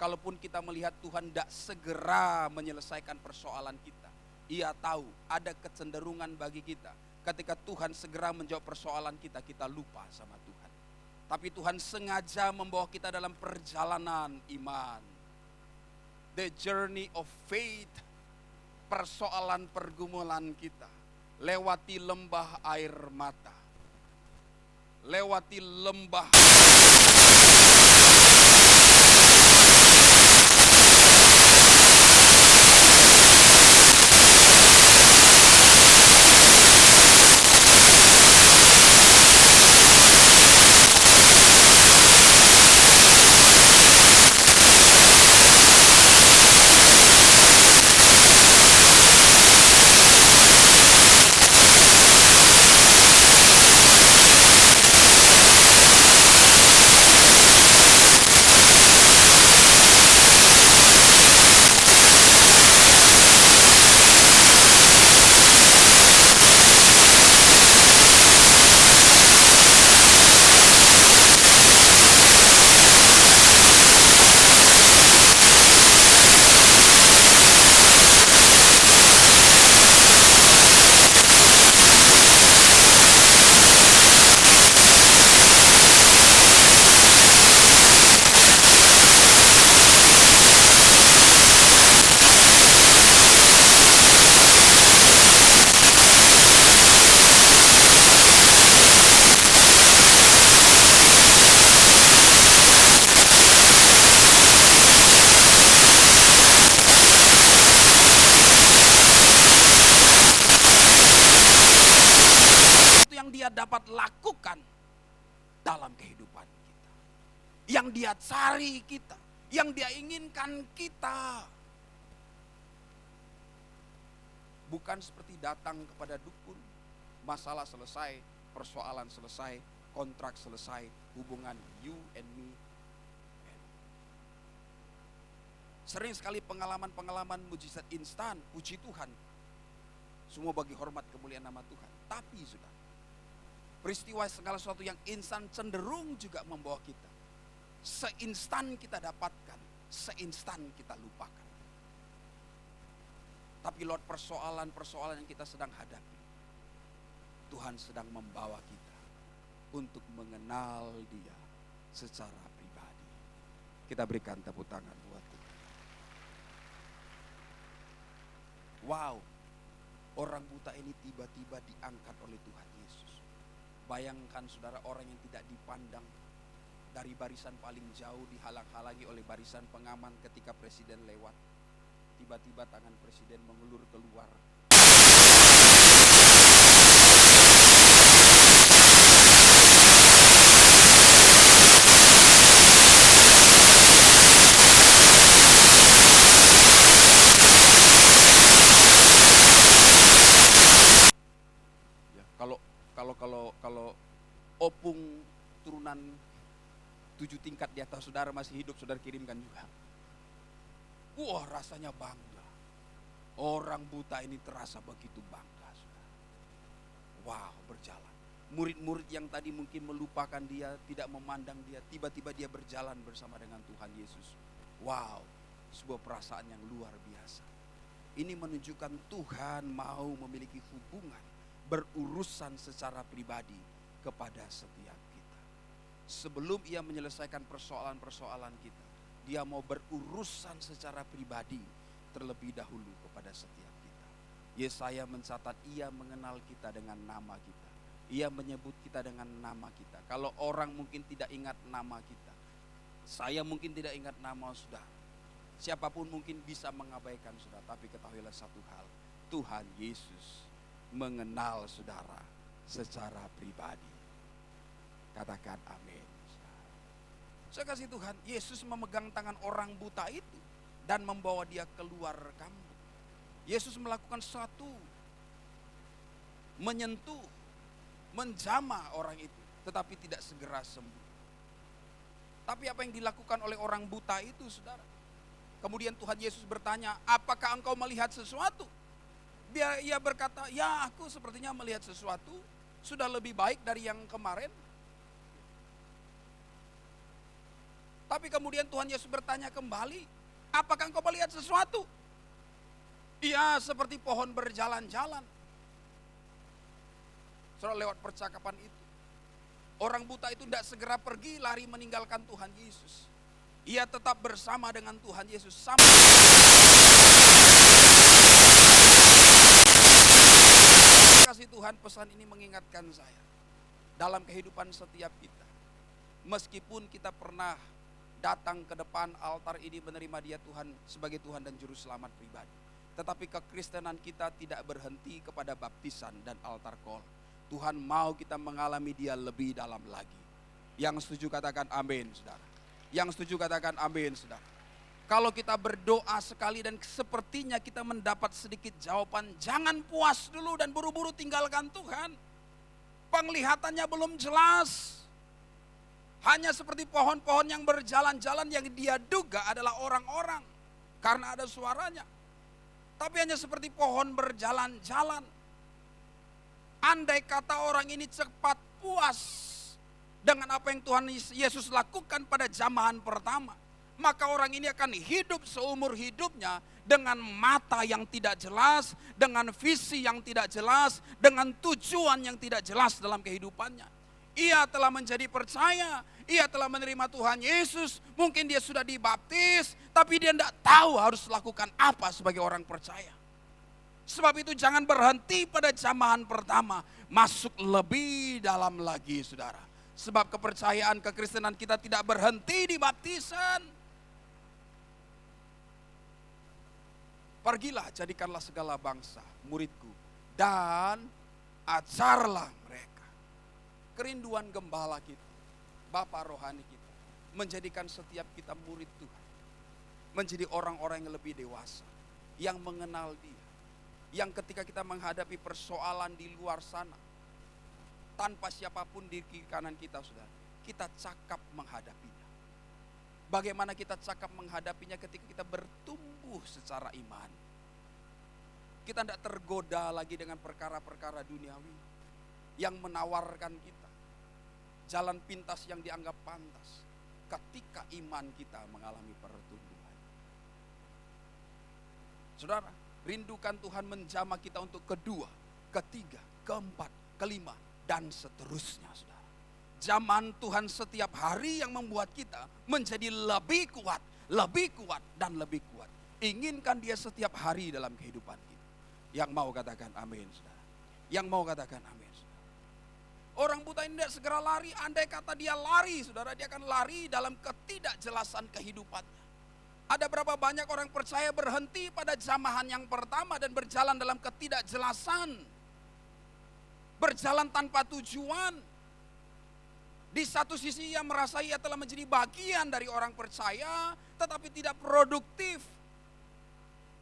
Kalaupun kita melihat Tuhan tidak segera menyelesaikan persoalan kita, Ia tahu ada kecenderungan bagi kita. Ketika Tuhan segera menjawab persoalan kita, kita lupa sama Tuhan. Tapi Tuhan sengaja membawa kita dalam perjalanan iman. The journey of faith. Persoalan pergumulan kita. Lewati lembah air mata. Lewati lembah. Dia dapat lakukan dalam kehidupan kita, yang Dia cari kita, yang Dia inginkan kita. Bukan seperti datang kepada dukun, masalah selesai, persoalan selesai, kontrak selesai, hubungan you and me. Sering sekali pengalaman-pengalaman mujizat instan, puji Tuhan, semua bagi hormat kemuliaan nama Tuhan. Tapi sudah, peristiwa segala sesuatu yang instan cenderung juga membawa kita. Seinstan kita dapatkan, seinstan kita lupakan. Tapi Lord, persoalan-persoalan yang kita sedang hadapi, Tuhan sedang membawa kita untuk mengenal Dia secara pribadi. Kita berikan tepuk tangan buat Tuhan. Wow, orang buta ini tiba-tiba diangkat oleh Tuhan Yesus. Bayangkan saudara, orang yang tidak dipandang dari barisan paling jauh, dihalang-halangi oleh barisan pengaman ketika presiden lewat. Tiba-tiba tangan presiden mengulur keluar. Kalau opung turunan 7 tingkat di atas saudara masih hidup, saudara kirimkan juga. Wah, rasanya bangga. Orang buta ini terasa begitu bangga, saudara. Wow, berjalan. Murid-murid yang tadi mungkin melupakan dia, tidak memandang dia, tiba-tiba dia berjalan bersama dengan Tuhan Yesus. Wow, sebuah perasaan yang luar biasa. Ini menunjukkan Tuhan mau memiliki hubungan, berurusan secara pribadi kepada setiap kita. Sebelum Ia menyelesaikan persoalan-persoalan kita, Dia mau berurusan secara pribadi terlebih dahulu kepada setiap kita. Yesaya mencatat Ia mengenal kita dengan nama kita. Ia menyebut kita dengan nama kita. Kalau orang mungkin tidak ingat nama kita, saya mungkin tidak ingat nama saudara. Siapapun mungkin bisa mengabaikan saudara, tapi ketahuilah satu hal, Tuhan Yesus mengenal saudara secara pribadi. Katakan amin. Saya kasih Tuhan, Yesus memegang tangan orang buta itu dan membawa dia keluar kampung. Yesus melakukan sesuatu, menyentuh, menjamah orang itu, tetapi tidak segera sembuh. Tapi apa yang dilakukan oleh orang buta itu, saudara? Kemudian Tuhan Yesus bertanya, apakah engkau melihat sesuatu? Ia berkata, ya aku sepertinya melihat sesuatu, sudah lebih baik dari yang kemarin. Tapi kemudian Tuhan Yesus bertanya kembali, apakah engkau melihat sesuatu? Iya, seperti pohon berjalan-jalan. Saudara, lewat percakapan itu, orang buta itu tidak segera pergi lari meninggalkan Tuhan Yesus. Ia tetap bersama dengan Tuhan Yesus sampai kasih Tuhan. Pesan ini mengingatkan saya dalam kehidupan setiap kita. Meskipun kita pernah datang ke depan altar ini menerima Dia Tuhan sebagai Tuhan dan Juru Selamat pribadi, tetapi kekristenan kita tidak berhenti kepada baptisan dan altar call. Tuhan mau kita mengalami Dia lebih dalam lagi. Yang setuju katakan amin, saudara. Yang setuju katakan amin, saudara. Kalau kita berdoa sekali dan sepertinya kita mendapat sedikit jawaban, jangan puas dulu dan buru-buru tinggalkan Tuhan. Penglihatannya belum jelas. Hanya seperti pohon-pohon yang berjalan-jalan yang dia duga adalah orang-orang karena ada suaranya. Tapi hanya seperti pohon berjalan-jalan. Andai kata orang ini cepat puas dengan apa yang Tuhan Yesus lakukan pada zaman pertama, maka orang ini akan hidup seumur hidupnya dengan mata yang tidak jelas, dengan visi yang tidak jelas, dengan tujuan yang tidak jelas dalam kehidupannya. Ia telah menjadi percaya, ia telah menerima Tuhan Yesus, mungkin dia sudah dibaptis, tapi dia tidak tahu harus lakukan apa sebagai orang percaya. Sebab itu jangan berhenti pada zaman pertama, masuk lebih dalam lagi, saudara. Sebab kepercayaan kekristenan kita tidak berhenti di baptisan. Pergilah, jadikanlah segala bangsa muridku dan ajarlah mereka. Kerinduan gembala kita, Bapa rohani kita, menjadikan setiap kita murid Tuhan. Menjadi orang-orang yang lebih dewasa, yang mengenal Dia. Yang ketika kita menghadapi persoalan di luar sana, tanpa siapapun di kiri kanan kita, saudara, kita cakap menghadapinya. Bagaimana kita cakap menghadapinya ketika kita bertumbuh secara iman. Kita tidak tergoda lagi dengan perkara-perkara duniawi yang menawarkan kita jalan pintas yang dianggap pantas ketika iman kita mengalami pertumbuhan. Saudara, rindukan Tuhan menjamah kita untuk kedua, ketiga, keempat, kelima, dan seterusnya, saudara. Zaman Tuhan setiap hari yang membuat kita menjadi lebih kuat, dan lebih kuat. Inginkan Dia setiap hari dalam kehidupan kita. Yang mau katakan amin, saudara. Yang mau katakan amin, saudara. Orang buta ini tidak segera lari. Andai kata dia lari, saudara, dia akan lari dalam ketidakjelasan kehidupannya. Ada berapa banyak orang percaya berhenti pada jamahan yang pertama dan berjalan dalam ketidakjelasan. Berjalan tanpa tujuan. Di satu sisi ia merasa ia telah menjadi bagian dari orang percaya, tetapi tidak produktif.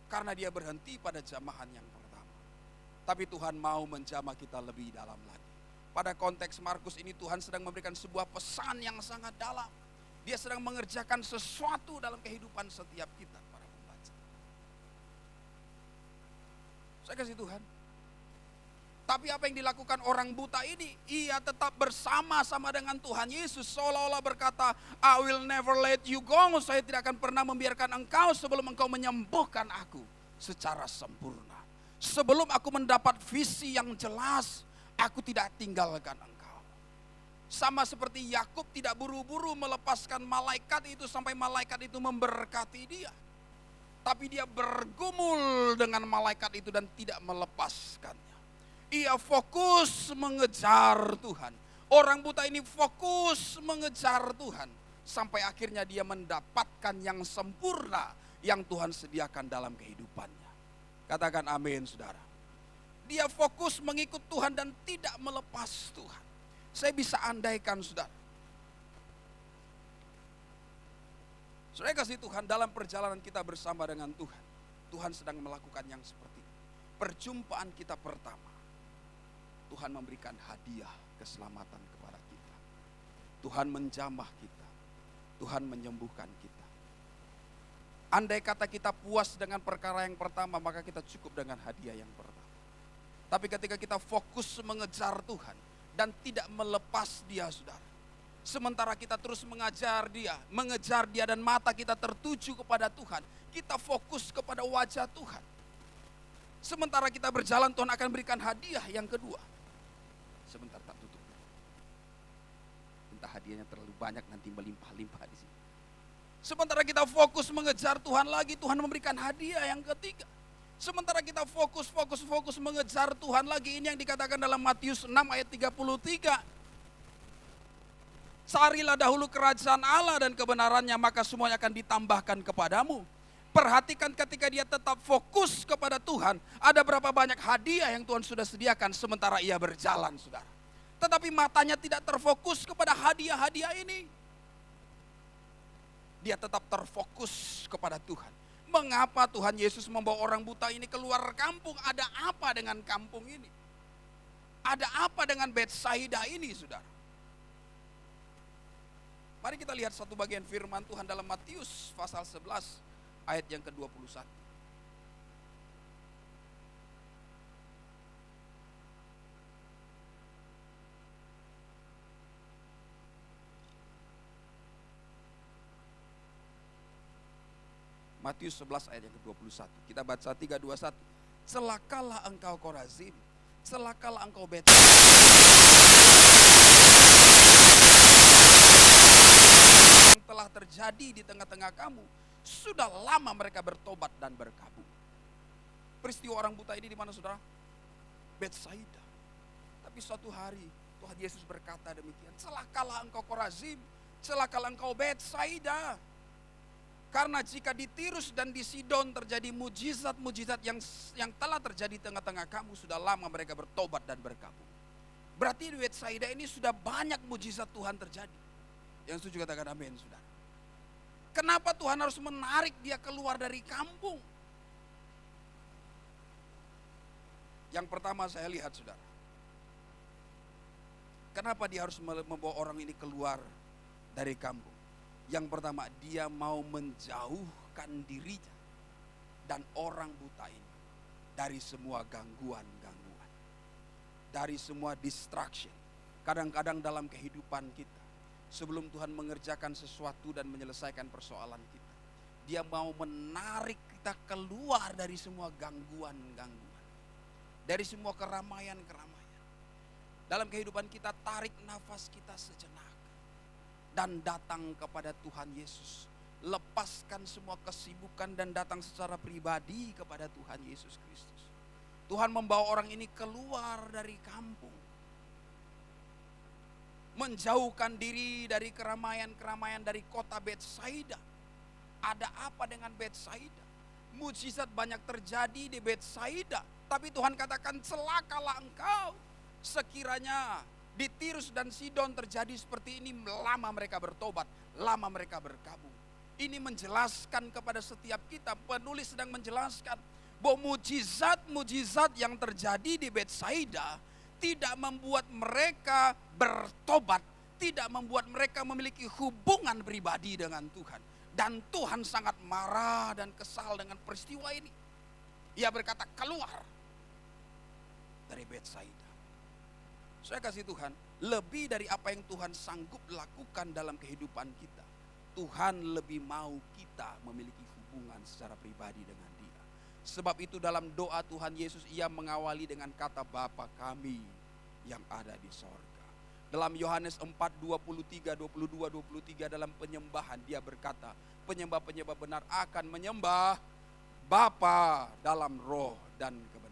Karena dia berhenti pada jamahan yang pertama. Tapi Tuhan mau menjamah kita lebih dalam lagi. Pada konteks Markus ini Tuhan sedang memberikan sebuah pesan yang sangat dalam. Dia sedang mengerjakan sesuatu dalam kehidupan setiap kita, para pembaca. Saya kasih Tuhan. Tapi apa yang dilakukan orang buta ini? Ia tetap bersama-sama dengan Tuhan Yesus. Seolah-olah berkata, I will never let you go. Saya tidak akan pernah membiarkan engkau sebelum engkau menyembuhkan aku secara sempurna. Sebelum aku mendapat visi yang jelas, aku tidak tinggalkan engkau. Sama seperti Yakub tidak buru-buru melepaskan malaikat itu sampai malaikat itu memberkati dia. Tapi dia bergumul dengan malaikat itu dan tidak melepaskannya. Ia fokus mengejar Tuhan. Orang buta ini fokus mengejar Tuhan. Sampai akhirnya dia mendapatkan yang sempurna yang Tuhan sediakan dalam kehidupannya. Katakan amin, saudara. Dia fokus mengikut Tuhan dan tidak melepas Tuhan. Saya bisa andaikan, saudara. Saudara kasih Tuhan, dalam perjalanan kita bersama dengan Tuhan, Tuhan sedang melakukan yang seperti ini. Perjumpaan kita pertama, Tuhan memberikan hadiah keselamatan kepada kita. Tuhan menjamah kita. Tuhan menyembuhkan kita. Andai kata kita puas dengan perkara yang pertama, maka kita cukup dengan hadiah yang pertama. Tapi ketika kita fokus mengejar Tuhan dan tidak melepas Dia, saudara. Sementara kita terus mengejar Dia dan mata kita tertuju kepada Tuhan, kita fokus kepada wajah Tuhan. Sementara kita berjalan, Tuhan akan berikan hadiah yang kedua. Sebentar, tak tutup. Entah hadiahnya terlalu banyak, nanti melimpah-limpah di sini. Sementara kita fokus mengejar Tuhan lagi, Tuhan memberikan hadiah yang ketiga. Sementara kita fokus mengejar Tuhan lagi, ini yang dikatakan dalam Matius 6 ayat 33. Carilah dahulu kerajaan Allah dan kebenarannya, maka semuanya akan ditambahkan kepadamu. Perhatikan ketika dia tetap fokus kepada Tuhan, ada berapa banyak hadiah yang Tuhan sudah sediakan sementara ia berjalan, saudara. Tetapi matanya tidak terfokus kepada hadiah-hadiah ini. Dia tetap terfokus kepada Tuhan. Mengapa Tuhan Yesus membawa orang buta ini keluar kampung? Ada apa dengan kampung ini? Ada apa dengan Betsaida ini, saudara? Mari kita lihat satu bagian firman Tuhan dalam Matius pasal 11 ayat yang ke-21. Matius 11 ayat yang ke-21. Kita baca 3, 2, 1. Celakalah engkau Korazim, celakalah engkau Betsaida. Yang telah terjadi di tengah-tengah kamu, sudah lama mereka bertobat dan berkabung. Peristiwa orang buta ini di mana, saudara? Betsaida. Tapi suatu hari Tuhan Yesus berkata demikian, celakalah engkau Korazim, celakalah engkau Betsaida. Karena jika di Tirus dan di Sidon terjadi mujizat-mujizat yang telah terjadi di tengah-tengah kamu, sudah lama mereka bertobat dan berkabung. Berarti di Betsaida ini sudah banyak mujizat Tuhan terjadi. Yang setuju katakan amin, saudara. Kenapa Tuhan harus menarik dia keluar dari kampung? Yang pertama saya lihat, saudara. Kenapa dia harus membawa orang ini keluar dari kampung? Yang pertama, dia mau menjauhkan dirinya dan orang buta ini dari semua gangguan-gangguan, dari semua distraction. Kadang-kadang dalam kehidupan kita, sebelum Tuhan mengerjakan sesuatu dan menyelesaikan persoalan kita, dia mau menarik kita keluar dari semua gangguan-gangguan, dari semua keramaian-keramaian. Dalam kehidupan kita, tarik nafas kita sejenak dan datang kepada Tuhan Yesus. Lepaskan semua kesibukan dan datang secara pribadi kepada Tuhan Yesus Kristus. Tuhan membawa orang ini keluar dari kampung, menjauhkan diri dari keramaian-keramaian dari kota Betsaida. Ada apa dengan Betsaida? Mujizat banyak terjadi di Betsaida, tapi Tuhan katakan celakalah engkau. Sekiranya di Tirus dan Sidon terjadi seperti ini, lama mereka bertobat, lama mereka berkabung. Ini menjelaskan kepada setiap kita, penulis sedang menjelaskan bahwa mujizat-mujizat yang terjadi di Betsaida tidak membuat mereka bertobat, tidak membuat mereka memiliki hubungan pribadi dengan Tuhan. Dan Tuhan sangat marah dan kesal dengan peristiwa ini. Ia berkata, keluar dari Betsaida. Saya kasih Tuhan, lebih dari apa yang Tuhan sanggup lakukan dalam kehidupan kita, Tuhan lebih mau kita memiliki hubungan secara pribadi dengan Dia. Sebab itu dalam doa Tuhan Yesus, Ia mengawali dengan kata Bapa kami yang ada di sorga. Dalam Yohanes 4, 23, 22, 23 dalam penyembahan Dia berkata, penyembah-penyembah benar akan menyembah Bapa dalam roh dan kebenaran.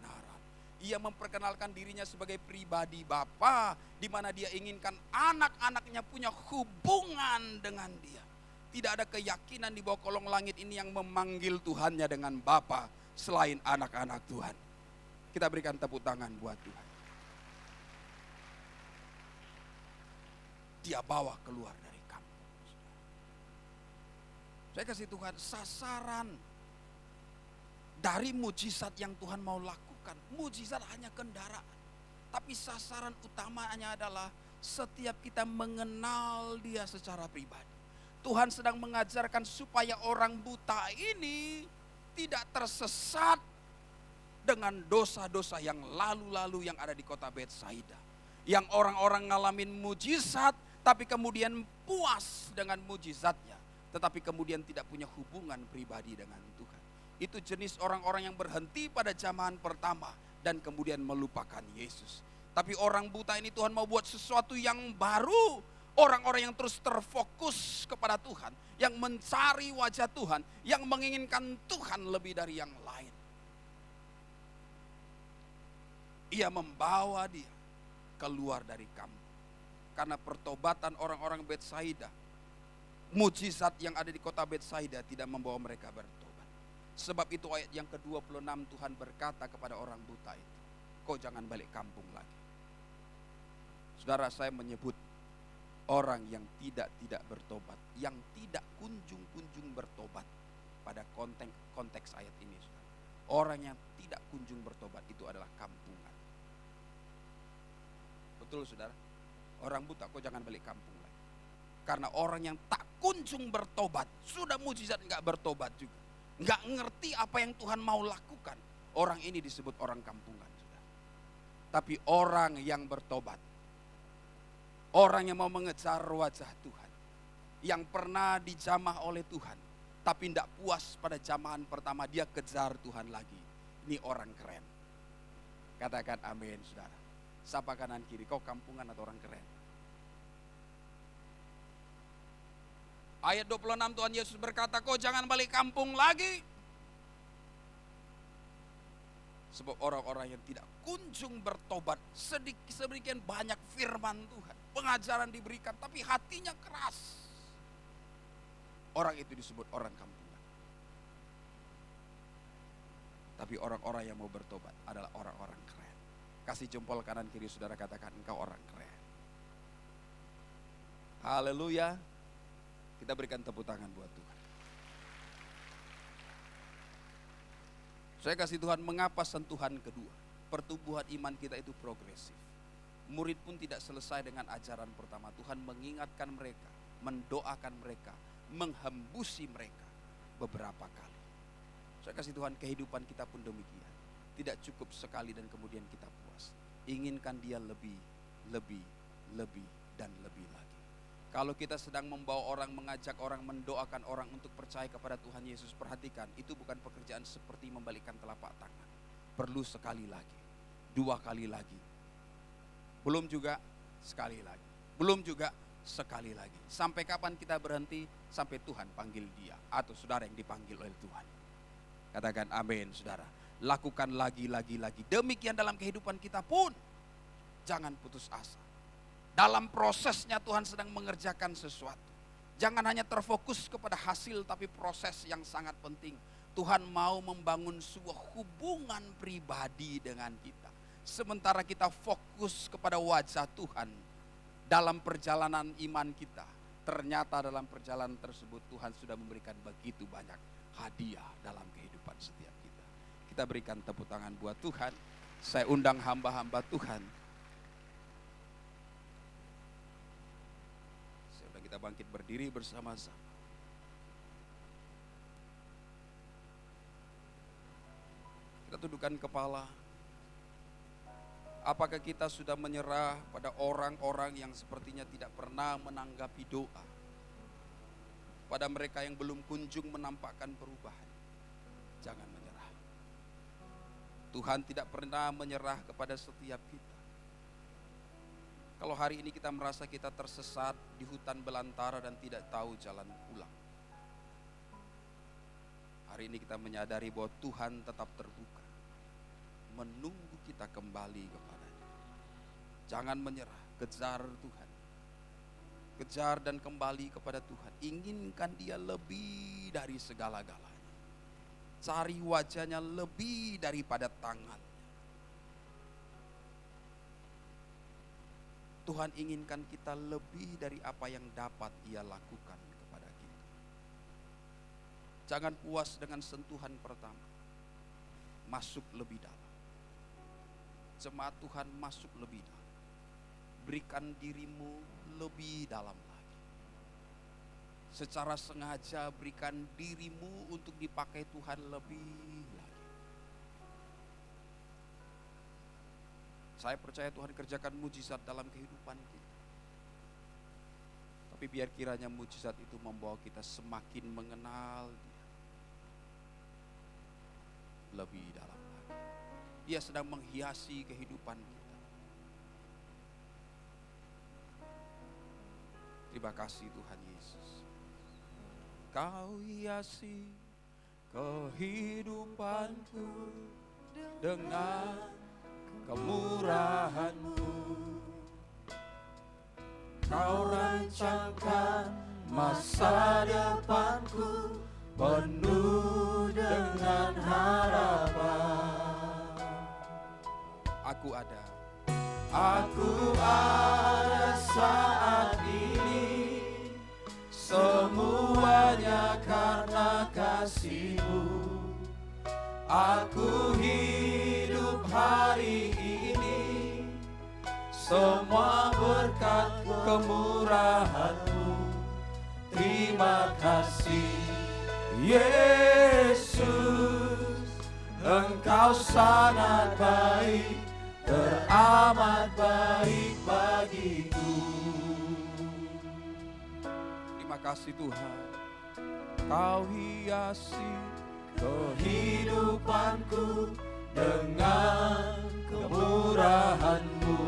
Ia memperkenalkan dirinya sebagai pribadi Bapa, di mana Dia inginkan anak-anaknya punya hubungan dengan Dia. Tidak ada keyakinan di bawah kolong langit ini yang memanggil Tuhannya dengan Bapa selain anak-anak Tuhan. Kita berikan tepuk tangan buat Tuhan. Dia bawa keluar dari kampung. Saya kasih Tuhan, sasaran dari mujizat yang Tuhan mau lakukan, mujizat hanya kendaraan, tapi sasaran utamanya adalah setiap kita mengenal Dia secara pribadi. Tuhan sedang mengajarkan supaya orang buta ini tidak tersesat dengan dosa-dosa yang lalu-lalu yang ada di kota Betsaida. Yang orang-orang ngalamin mujizat, tapi kemudian puas dengan mujizatnya, tetapi kemudian tidak punya hubungan pribadi dengan Tuhan. Itu jenis orang-orang yang berhenti pada zaman pertama dan kemudian melupakan Yesus. Tapi orang buta ini Tuhan mau buat sesuatu yang baru. Orang-orang yang terus terfokus kepada Tuhan, yang mencari wajah Tuhan, yang menginginkan Tuhan lebih dari yang lain. Ia membawa dia keluar dari kampung. Karena pertobatan orang-orang Betsaida, mujizat yang ada di kota Betsaida tidak membawa mereka bertobat. Sebab itu ayat yang ke-26 Tuhan berkata kepada orang buta itu, kau jangan balik kampung lagi. Saudara, saya menyebut orang yang tidak bertobat, yang tidak kunjung bertobat pada konteks ayat ini. Saudara. Orang yang tidak kunjung bertobat itu adalah kampungan. Betul saudara? Orang buta, kau jangan balik kampung lagi. Karena orang yang tak kunjung bertobat, sudah mujizat nggak bertobat juga. Nggak ngerti apa yang Tuhan mau lakukan. Orang ini disebut orang kampungan. Saudara. Tapi orang yang bertobat, orang yang mau mengejar wajah Tuhan, yang pernah dijamah oleh Tuhan, tapi tidak puas pada jamahan pertama, dia kejar Tuhan lagi. Ini orang keren. Katakan amin saudara. Sapa kanan kiri, kau kampungan atau orang keren? Ayat 26 Tuhan Yesus berkata, kau jangan balik kampung lagi. Sebab orang-orang yang tidak kunjung bertobat, sedemikian banyak firman Tuhan, pengajaran diberikan, tapi hatinya keras. Orang itu disebut orang kampungan. Tapi orang-orang yang mau bertobat adalah orang-orang keren. Kasih jempol kanan kiri saudara, katakan engkau orang keren. Haleluya. Kita berikan tepuk tangan buat Tuhan. Saya kasih Tuhan, mengapa sentuhan kedua? Pertumbuhan iman kita itu progresif. Murid pun tidak selesai dengan ajaran pertama. Tuhan mengingatkan mereka, mendoakan mereka, menghembusi mereka beberapa kali. Saya kasih Tuhan, kehidupan kita pun demikian. Tidak cukup sekali dan kemudian kita puas. Inginkan dia lebih, dan lebih lagi. Kalau kita sedang membawa orang, mengajak orang, mendoakan orang untuk percaya kepada Tuhan Yesus, perhatikan, itu bukan pekerjaan seperti membalikkan telapak tangan. Perlu sekali lagi, 2 kali lagi. Belum juga sekali lagi. Belum juga sekali lagi. Sampai kapan kita berhenti? Sampai Tuhan panggil dia atau saudara yang dipanggil oleh Tuhan. Katakan amin saudara. Lakukan lagi. Demikian dalam kehidupan kita pun. Jangan putus asa. Dalam prosesnya Tuhan sedang mengerjakan sesuatu. Jangan hanya terfokus kepada hasil, tapi proses yang sangat penting. Tuhan mau membangun sebuah hubungan pribadi dengan kita. Sementara kita fokus kepada wajah Tuhan dalam perjalanan iman kita. Ternyata dalam perjalanan tersebut Tuhan sudah memberikan begitu banyak hadiah dalam kehidupan setiap kita. Kita berikan tepuk tangan buat Tuhan. Saya undang hamba-hamba Tuhan. Kita bangkit berdiri bersama-sama. Kita tundukkan kepala. Apakah kita sudah menyerah pada orang-orang yang sepertinya tidak pernah menanggapi doa? Pada mereka yang belum kunjung menampakkan perubahan. Jangan menyerah. Tuhan tidak pernah menyerah kepada setiap kita. Kalau hari ini kita merasa kita tersesat di hutan belantara dan tidak tahu jalan pulang. Hari ini kita menyadari bahwa Tuhan tetap terbuka. Menunggu kita kembali kepada-Nya. Jangan menyerah, kejar Tuhan. Kejar dan kembali kepada Tuhan. Inginkan dia lebih dari segala-galanya. Cari wajahnya lebih daripada tangan. Tuhan inginkan kita lebih dari apa yang dapat Ia lakukan kepada kita. Jangan puas dengan sentuhan pertama. Masuk lebih dalam. Jemaat Tuhan, masuk lebih dalam. Berikan dirimu lebih dalam lagi. secara sengaja berikan dirimu untuk dipakai Tuhan lebih lagi. Saya percaya Tuhan kerjakan mujizat dalam kehidupan kita. Tapi biar kiranya mujizat itu membawa kita semakin mengenal Dia lebih dalam lagi. Dia sedang menghiasi kehidupan kita. Terima kasih Tuhan Yesus. Kau hiasi kehidupanku dengan kemurahan-Mu. Kau rancangkan masa depanku penuh dengan harapan. Aku ada saat ini, semuanya karena kasih-Mu. Aku hidup hari ini, semua berkat kemurahan-Mu. Terima kasih Yesus, Engkau sangat baik, teramat baik bagiku. Terima kasih Tuhan. Kau hiasi kehidupanku dengan kemurahan-Mu.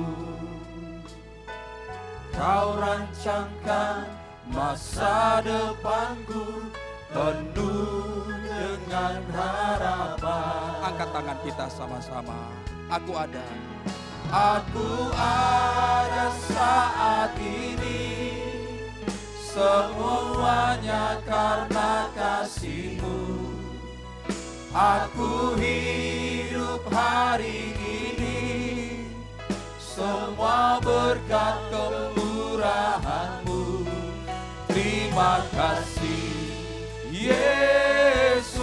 Kau rancangkan masa depanku penuh dengan harapan. Angkat tangan kita sama-sama. Aku ada saat ini, semuanya karena kasih-Mu. Aku hidup hari ini, semua berkat kemurahan-Mu. Terima kasih Yesus,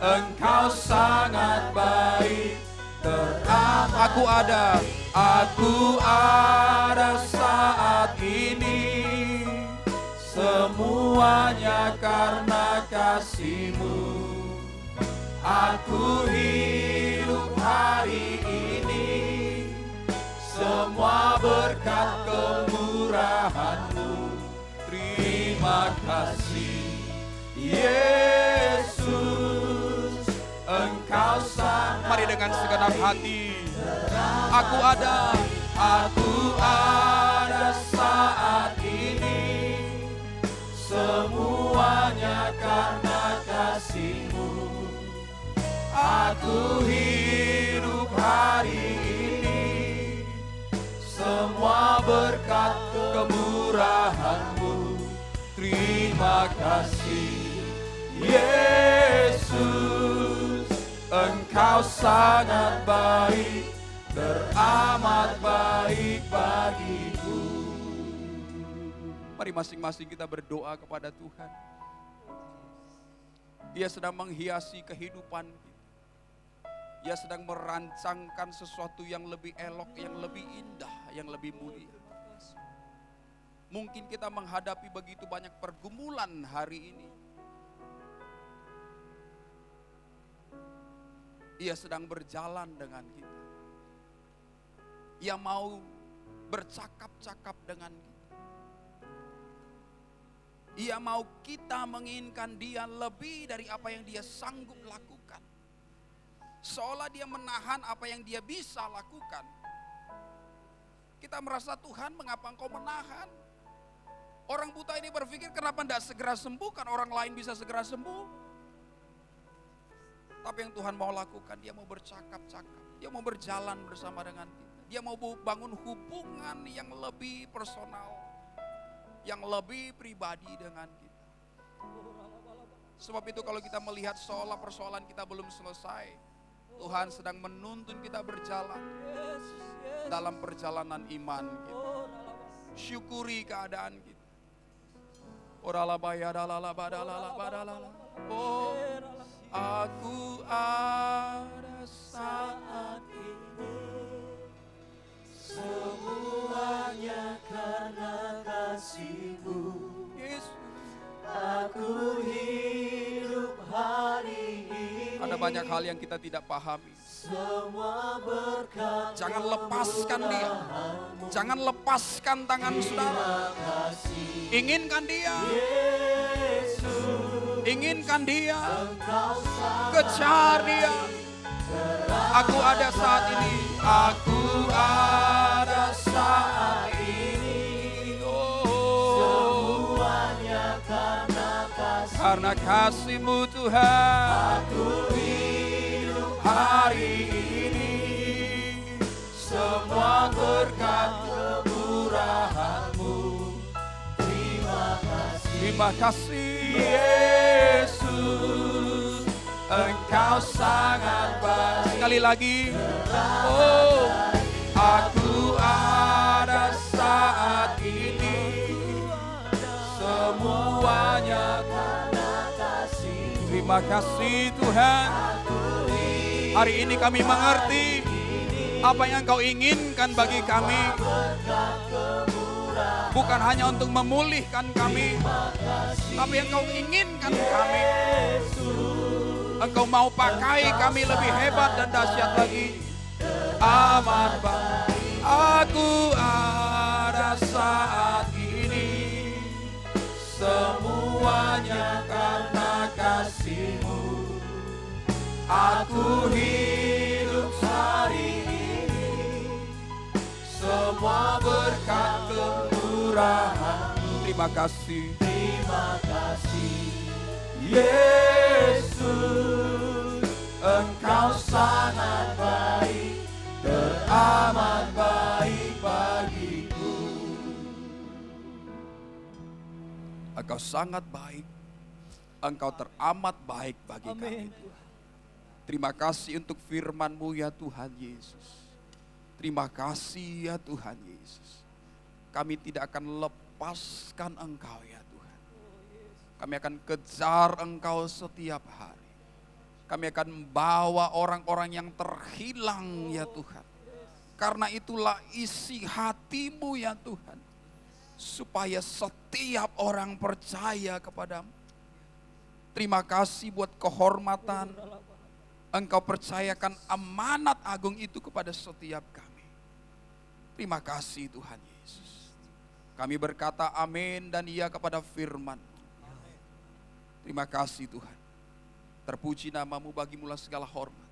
Engkau sangat baik, teramat. Aku ada saat ini, semuanya karena kasih-Mu. Aku hidup hari ini, semua berkat kemurahan-Mu. Terima kasih Yesus, Engkau sangat. Mari dengan segenap hati. Aku ada saat ini, semuanya karena kasih-Mu. Aku hidup hari ini, semua berkat kemurahan-Mu. Terima kasih Yesus, Engkau sangat baik, teramat baik bagiku. Mari masing-masing kita berdoa kepada Tuhan. Dia sedang menghiasi kehidupan kita. Dia sedang merancangkan sesuatu yang lebih elok, yang lebih indah, yang lebih mulia. Mungkin kita menghadapi begitu banyak pergumulan hari ini. Ia sedang berjalan dengan kita. Ia mau bercakap-cakap dengan kita. Ia mau kita menginginkan Dia lebih dari apa yang Dia sanggup lakukan. Seolah Dia menahan apa yang Dia bisa lakukan. Kita merasa, Tuhan, mengapa Engkau menahan? Orang buta ini berpikir, kenapa tidak segera sembuh, kan orang lain bisa segera sembuh. Tapi yang Tuhan mau lakukan, Dia mau bercakap-cakap. Dia mau berjalan bersama dengan kita. Dia mau bangun hubungan yang lebih personal, yang lebih pribadi dengan kita. Sebab itu kalau kita melihat seolah persoalan kita belum selesai, Tuhan sedang menuntun kita berjalan dalam perjalanan iman kita. Syukuri keadaan kita. Oh, aku ada saat ini, semuanya karena kasih-Mu. banyak hal yang kita tidak pahami. Jangan lepaskan dia. Jangan lepaskan tangan saudara. Inginkan dia. Inginkan dia. Kejar dia. Aku ada saat ini. Aku ada saat ini. Oh, karena kasih-Mu Tuhan. Aku hidup hari ini. Semua berkat kemurahan-Mu. Terima kasih Yesus, Engkau sangat baik. Sekali lagi. Oh, aku ada saat ini. Semuanya karena kasih. Terima kasih Tuhan. Hari ini kami mengerti apa yang Engkau inginkan bagi kami. Bukan hanya untuk memulihkan kami, tapi Engkau inginkan kami. Engkau mau pakai kami lebih hebat dan dahsyat lagi. Amat baik. Aku ada saat ini. Semuanya karena kasih-Mu. Aku hidup hari ini. Semua berkat kemurahan-Mu. Terima kasih. Terima kasih Yesus, Engkau sangat baik, teramat baik bagiku. Engkau sangat baik, Engkau teramat baik bagi kami. Terima kasih untuk firman-Mu ya Tuhan Yesus. Terima kasih ya Tuhan Yesus. Kami tidak akan lepaskan Engkau ya Tuhan. Kami akan kejar Engkau setiap hari. Kami akan membawa orang-orang yang terhilang ya Tuhan. Karena itulah isi hati-Mu ya Tuhan. Supaya setiap orang percaya kepadamu. Terima kasih buat kehormatan. Engkau percayakan amanat agung itu kepada setiap kami. Terima kasih Tuhan Yesus. Kami berkata amin dan iya kepada firman. Terima kasih Tuhan. Terpuji nama-Mu, bagi-Mu segala hormat,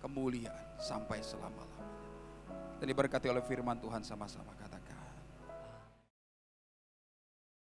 kemuliaan sampai selama-lamanya. Dan diberkati oleh firman Tuhan sama-sama katakan.